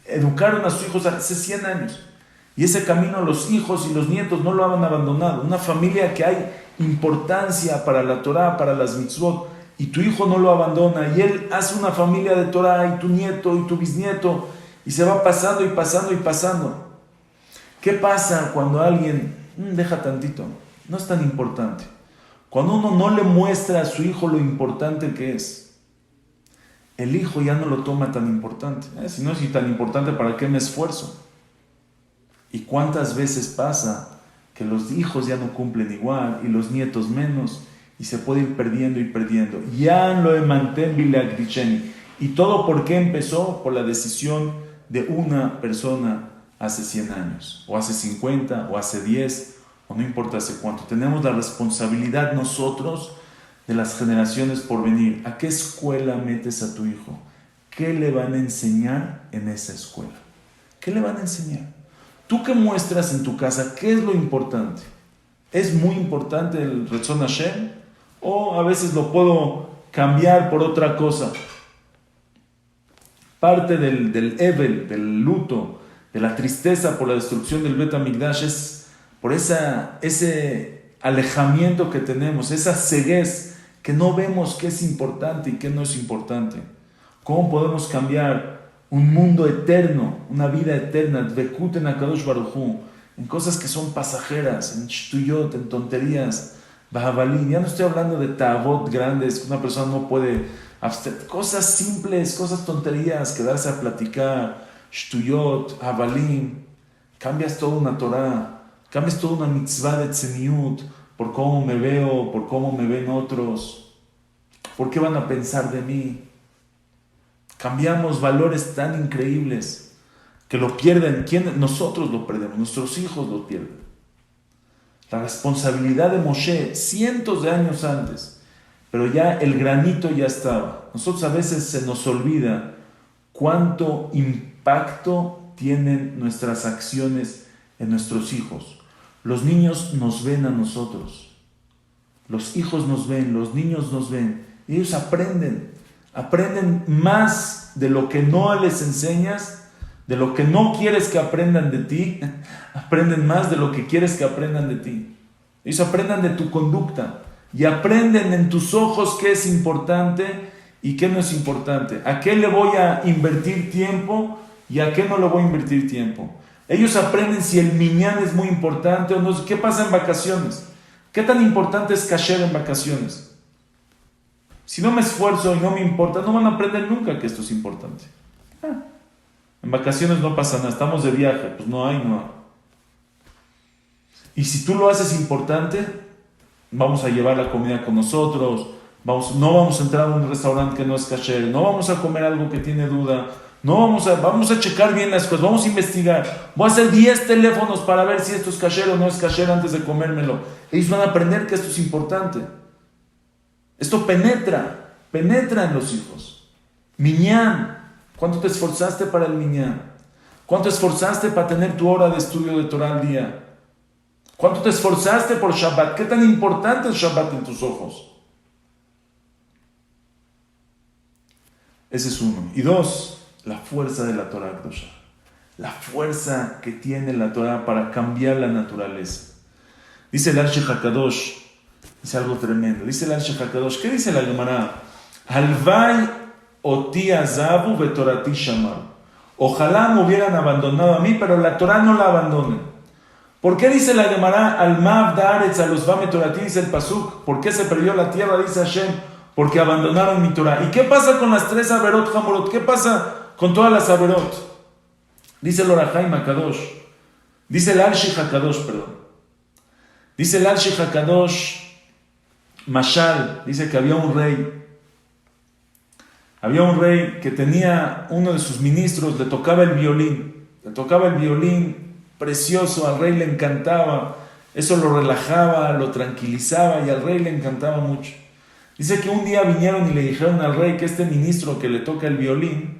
Educaron a sus hijos hace 100 años. Y ese camino los hijos y los nietos no lo han abandonado. Una familia que hay importancia para la Torah, para las mitzvot, y tu hijo no lo abandona, y él hace una familia de Torah, y tu nieto, y tu bisnieto, y se va pasando y pasando y pasando. ¿Qué pasa cuando alguien, deja tantito, no es tan importante? Cuando uno no le muestra a su hijo lo importante que es, el hijo ya no lo toma tan importante. Si no es tan importante, ¿para qué me esfuerzo? ¿Y cuántas veces pasa que los hijos ya no cumplen igual y los nietos menos y se puede ir perdiendo y perdiendo? Ya lo emantem bilagdicheni. ¿Y todo por qué empezó? Por la decisión de una persona hace 100 años, o hace 50, o hace 10, o no importa hace cuánto. Tenemos la responsabilidad nosotros de las generaciones por venir. ¿A qué escuela metes a tu hijo? ¿Qué le van a enseñar en esa escuela? ¿Qué le van a enseñar? ¿Tú qué muestras en tu casa? ¿Qué es lo importante? ¿Es muy importante el Retzon Hashem? ¿O a veces lo puedo cambiar por otra cosa? Parte del Evel, del luto, de la tristeza por la destrucción del Bet HaMikdash es por ese alejamiento que tenemos, esa ceguez que no vemos qué es importante y qué no es importante. ¿Cómo podemos cambiar un mundo eterno, una vida eterna, Dvekut en HaKadosh Baruj Hu, en cosas que son pasajeras, en shtuyot, en tonterías, Bahabalín? Ya no estoy hablando de ta'avot grandes, que una persona no puede abstener, cosas simples, cosas tonterías, quedarse a platicar, shtuyot, Bahabalín. Cambias toda una Torah, cambias toda una mitzvah de tzeniut, por cómo me veo, por cómo me ven otros, por qué van a pensar de mí. Cambiamos valores tan increíbles que lo pierden. ¿Quién? Nosotros lo perdemos, nuestros hijos lo pierden. La responsabilidad de Moshe, cientos de años antes, pero ya el granito ya estaba. Nosotros a veces se nos olvida cuánto impacto tienen nuestras acciones en nuestros hijos. Los niños nos ven a nosotros. Los hijos nos ven, los niños nos ven. Y ellos aprenden más de lo que no les enseñas, de lo que no quieres que aprendan de ti, aprenden más de lo que quieres que aprendan de ti. Ellos aprendan de tu conducta y aprenden en tus ojos qué es importante y qué no es importante, a qué le voy a invertir tiempo y a qué no le voy a invertir tiempo. Ellos aprenden si el minyan es muy importante o no. ¿Qué pasa en vacaciones? ¿Qué tan importante es kasher en vacaciones? Si no me esfuerzo y no me importa, no van a aprender nunca que esto es importante. En vacaciones no pasa nada, estamos de viaje, pues no hay. Y si tú lo haces importante, vamos a llevar la comida con nosotros, no vamos a entrar a un restaurante que no es kasher, no vamos a comer algo que tiene duda, vamos a checar bien las cosas, vamos a investigar, voy a hacer 10 teléfonos para ver si esto es kasher o no es kasher antes de comérmelo. Ellos van a aprender que esto es importante. Esto penetra en los hijos. Minyan, ¿cuánto te esforzaste para el minyan? ¿Cuánto esforzaste para tener tu hora de estudio de Torah al día? ¿Cuánto te esforzaste por Shabbat? ¿Qué tan importante es Shabbat en tus ojos? Ese es uno. Y dos, la fuerza de la Torah Kedosha. La fuerza que tiene la Torah para cambiar la naturaleza. Dice el Arshei HaKadosh, dice algo tremendo. Dice el Arshei HaKadosh, ¿qué dice la Gemara? Halvai oti azabu vetorati shamar. Ojalá me hubieran abandonado a mí, pero la Torah no la abandonen. ¿Por qué dice la Gemara? Al mav da'aretz a los vame torati, dice el pasuk. ¿Por qué se perdió la tierra? Dice Hashem. Porque abandonaron mi Torah. ¿Y qué pasa con las 3 averot hamurot? ¿Qué pasa con todas las averot? Dice el Or HaChaim HaKadosh. Dice el Arshei HaKadosh, perdón. Dice el Arshei HaKadosh, Mashal, dice que había un rey. Había un rey que tenía uno de sus ministros, le tocaba el violín. Le tocaba el violín precioso, al rey le encantaba. Eso lo relajaba, lo tranquilizaba y al rey le encantaba mucho. Dice que un día vinieron y le dijeron al rey que este ministro que le toca el violín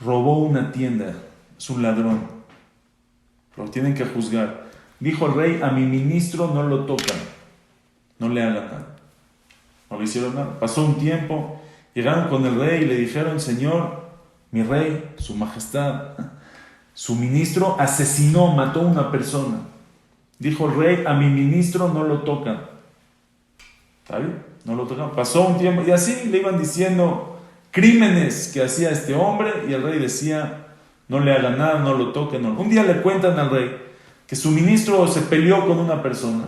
robó una tienda, es un ladrón, lo tienen que juzgar. Dijo el rey, a mi ministro no lo tocan, no le hagan nada. No le hicieron nada. Pasó un tiempo, llegaron con el rey y le dijeron, señor, mi rey, su majestad, su ministro asesinó, mató a una persona. Dijo el rey, a mi ministro no lo tocan. ¿Está bien? No lo tocan. Pasó un tiempo y así le iban diciendo crímenes que hacía este hombre y el rey decía, no le hagan nada, no lo toquen. No. Un día le cuentan al rey que su ministro se peleó con una persona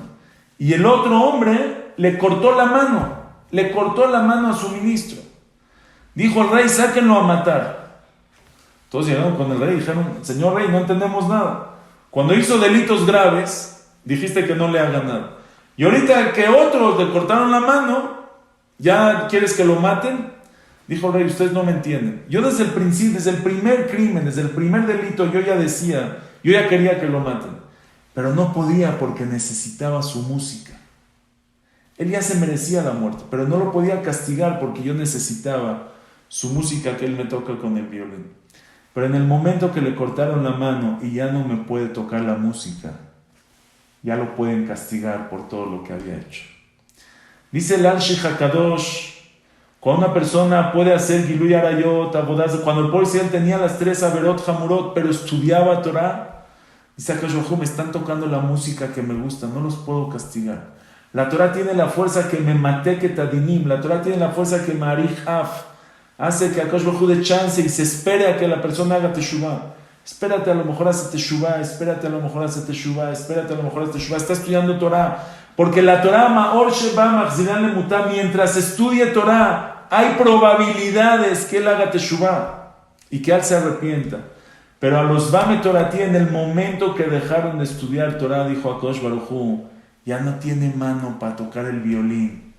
y el otro hombre le cortó la mano a su ministro. Dijo el rey, sáquenlo a matar. Todos llegaron con el rey y dijeron, señor rey, no entendemos nada. Cuando hizo delitos graves, dijiste que no le hagan nada. Y ahorita que otros le cortaron la mano, ¿ya quieres que lo maten? Dijo el rey, ustedes no me entienden. Yo desde el principio, desde el primer crimen, desde el primer delito, yo ya quería que lo maten. Pero no podía porque necesitaba su música. Él ya se merecía la muerte, pero no lo podía castigar porque yo necesitaba su música que él me toca con el violín. Pero en el momento que le cortaron la mano y ya no me puede tocar la música, ya lo pueden castigar por todo lo que había hecho. Dice el Arshei HaKadosh, cuando una persona puede hacer Gilui Arayot, Abodaz, cuando el pueblo Israel tenía las 3 averot hamurot, pero estudiaba Torah, dice Akash Baruj Hu, me están tocando la música que me gusta, no los puedo castigar. La Torah tiene la fuerza que me mate que tadinim, la Torah tiene la fuerza que me arich af, hace que Akash Baruj Hu dé chance y se espere a que la persona haga teshuvah. Espérate, a lo mejor hace teshuvah, espérate, a lo mejor hace teshuvah, espérate, a lo mejor hace teshuvah. Está estudiando Torah, porque la Torah Maor Sheba Machziran Lemutam, mientras estudie Torah, hay probabilidades que él haga teshuvah y que él se arrepienta. Pero a los Bame Torati, en el momento que dejaron de estudiar Torah, dijo Akash Baruj Hu, ya no tiene mano para tocar el violín.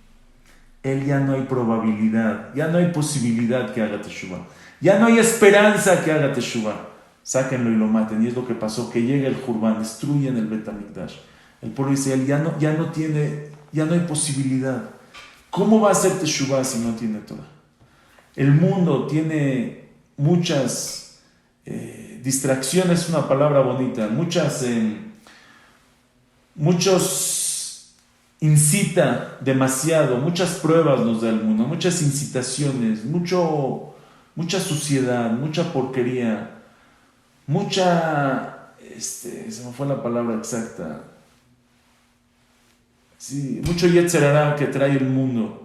Él ya no hay probabilidad, ya no hay posibilidad que haga teshuvah. Ya no hay esperanza que haga teshuvah. Sáquenlo y lo maten. Y es lo que pasó, que llega el Jurban, destruyen el Bet HaMikdash. El pueblo de Israel ya no hay posibilidad. ¿Cómo va a hacer teshuvah si no tiene Torah? El mundo tiene muchas distracciones, es una palabra bonita, muchos incita demasiado, muchas pruebas nos da el mundo, muchas incitaciones, mucha suciedad, mucha porquería, se me fue la palabra exacta, sí, mucho yetzer hara que trae el mundo.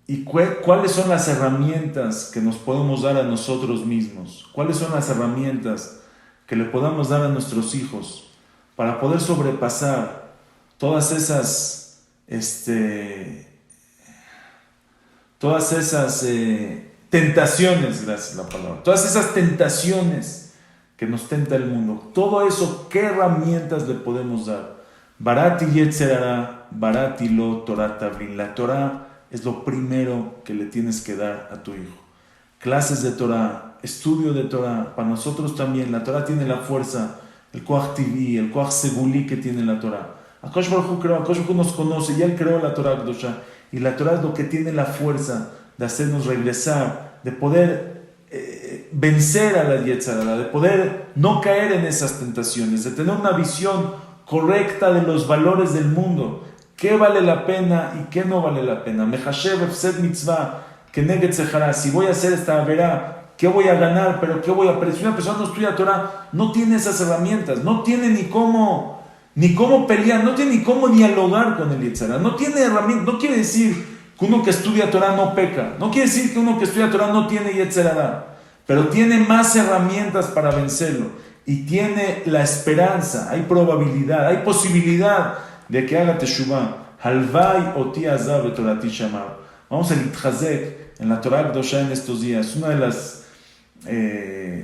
¿Y cuáles son las herramientas que nos podemos dar a nosotros mismos? ¿Cuáles son las herramientas que le podamos dar a nuestros hijos para poder sobrepasar todas esas tentaciones, gracias a la palabra, todas esas tentaciones que nos tenta el mundo? Todo eso, ¿qué herramientas le podemos dar? Barati yetzer hara, barati lo Torah tavlin. La Torah es lo primero que le tienes que dar a tu hijo. Clases de Torah, estudio de Torah, para nosotros también. La Torah tiene la fuerza, el Koach Tivi, el Koach Seguli que tiene la Torah. Akash Baruj Hu creó, Akash Baruj Hu nos conoce y Él creó la Torah Kedosha. Y la Torah es lo que tiene la fuerza de hacernos regresar, de poder vencer a la yetzer hara, de poder no caer en esas tentaciones, de tener una visión correcta de los valores del mundo. qué vale la pena y qué no vale la pena. Mehashev efsed mitzvah, keneged sejara. Si voy a hacer esta verá, ¿qué voy a ganar? ¿Pero qué voy a perder? Si una persona no estudia Torah, no tiene esas herramientas, no tiene ni cómo pelear, no tiene ni cómo dialogar con el Yetzirah, no tiene herramientas. No quiere decir que uno que estudia Torah no peca, no quiere decir que uno que estudia Torah no tiene Yetzirah, pero tiene más herramientas para vencerlo y tiene la esperanza, hay probabilidad, hay posibilidad de que haga teshuvah. Halvai oti azav betorati shamar. Vamos a litchazek en la Torah Kedosha en estos días.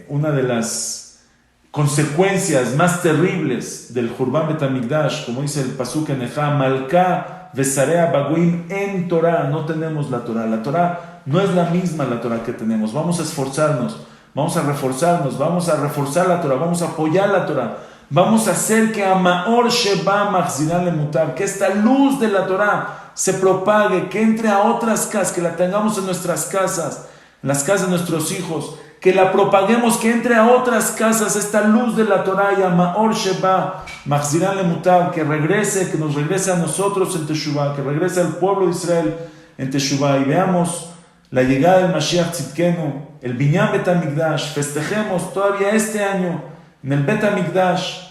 Una de las consecuencias más terribles del Hurban Bet HaMikdash, como dice el pasuk en Ejá, Malka vesarea baguim en Torah. No tenemos la Torah. La Torah no es la misma la Torah que tenemos. Vamos a esforzarnos, vamos a reforzarnos, vamos a reforzar la Torah, vamos a apoyar la Torah. Vamos a hacer que Amaor Sheba Machziran Lemutar, que esta luz de la Torah se propague, que entre a otras casas, que la tengamos en nuestras casas, en las casas de nuestros hijos, que la propaguemos, que entre a otras casas esta luz de la Torah y Amaor Sheba Machziran Lemutar, que nos regrese a nosotros en Teshuvah, que regrese al pueblo de Israel en Teshuvah, y veamos la llegada del Mashiach Tzidkenu, el Binyan Bet HaMikdash. Festejemos todavía este año en el Bet HaMikdash,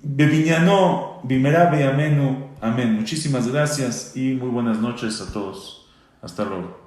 Bebinyano, Bimera Beyamenu. Amén. Muchísimas gracias y muy buenas noches a todos. Hasta luego.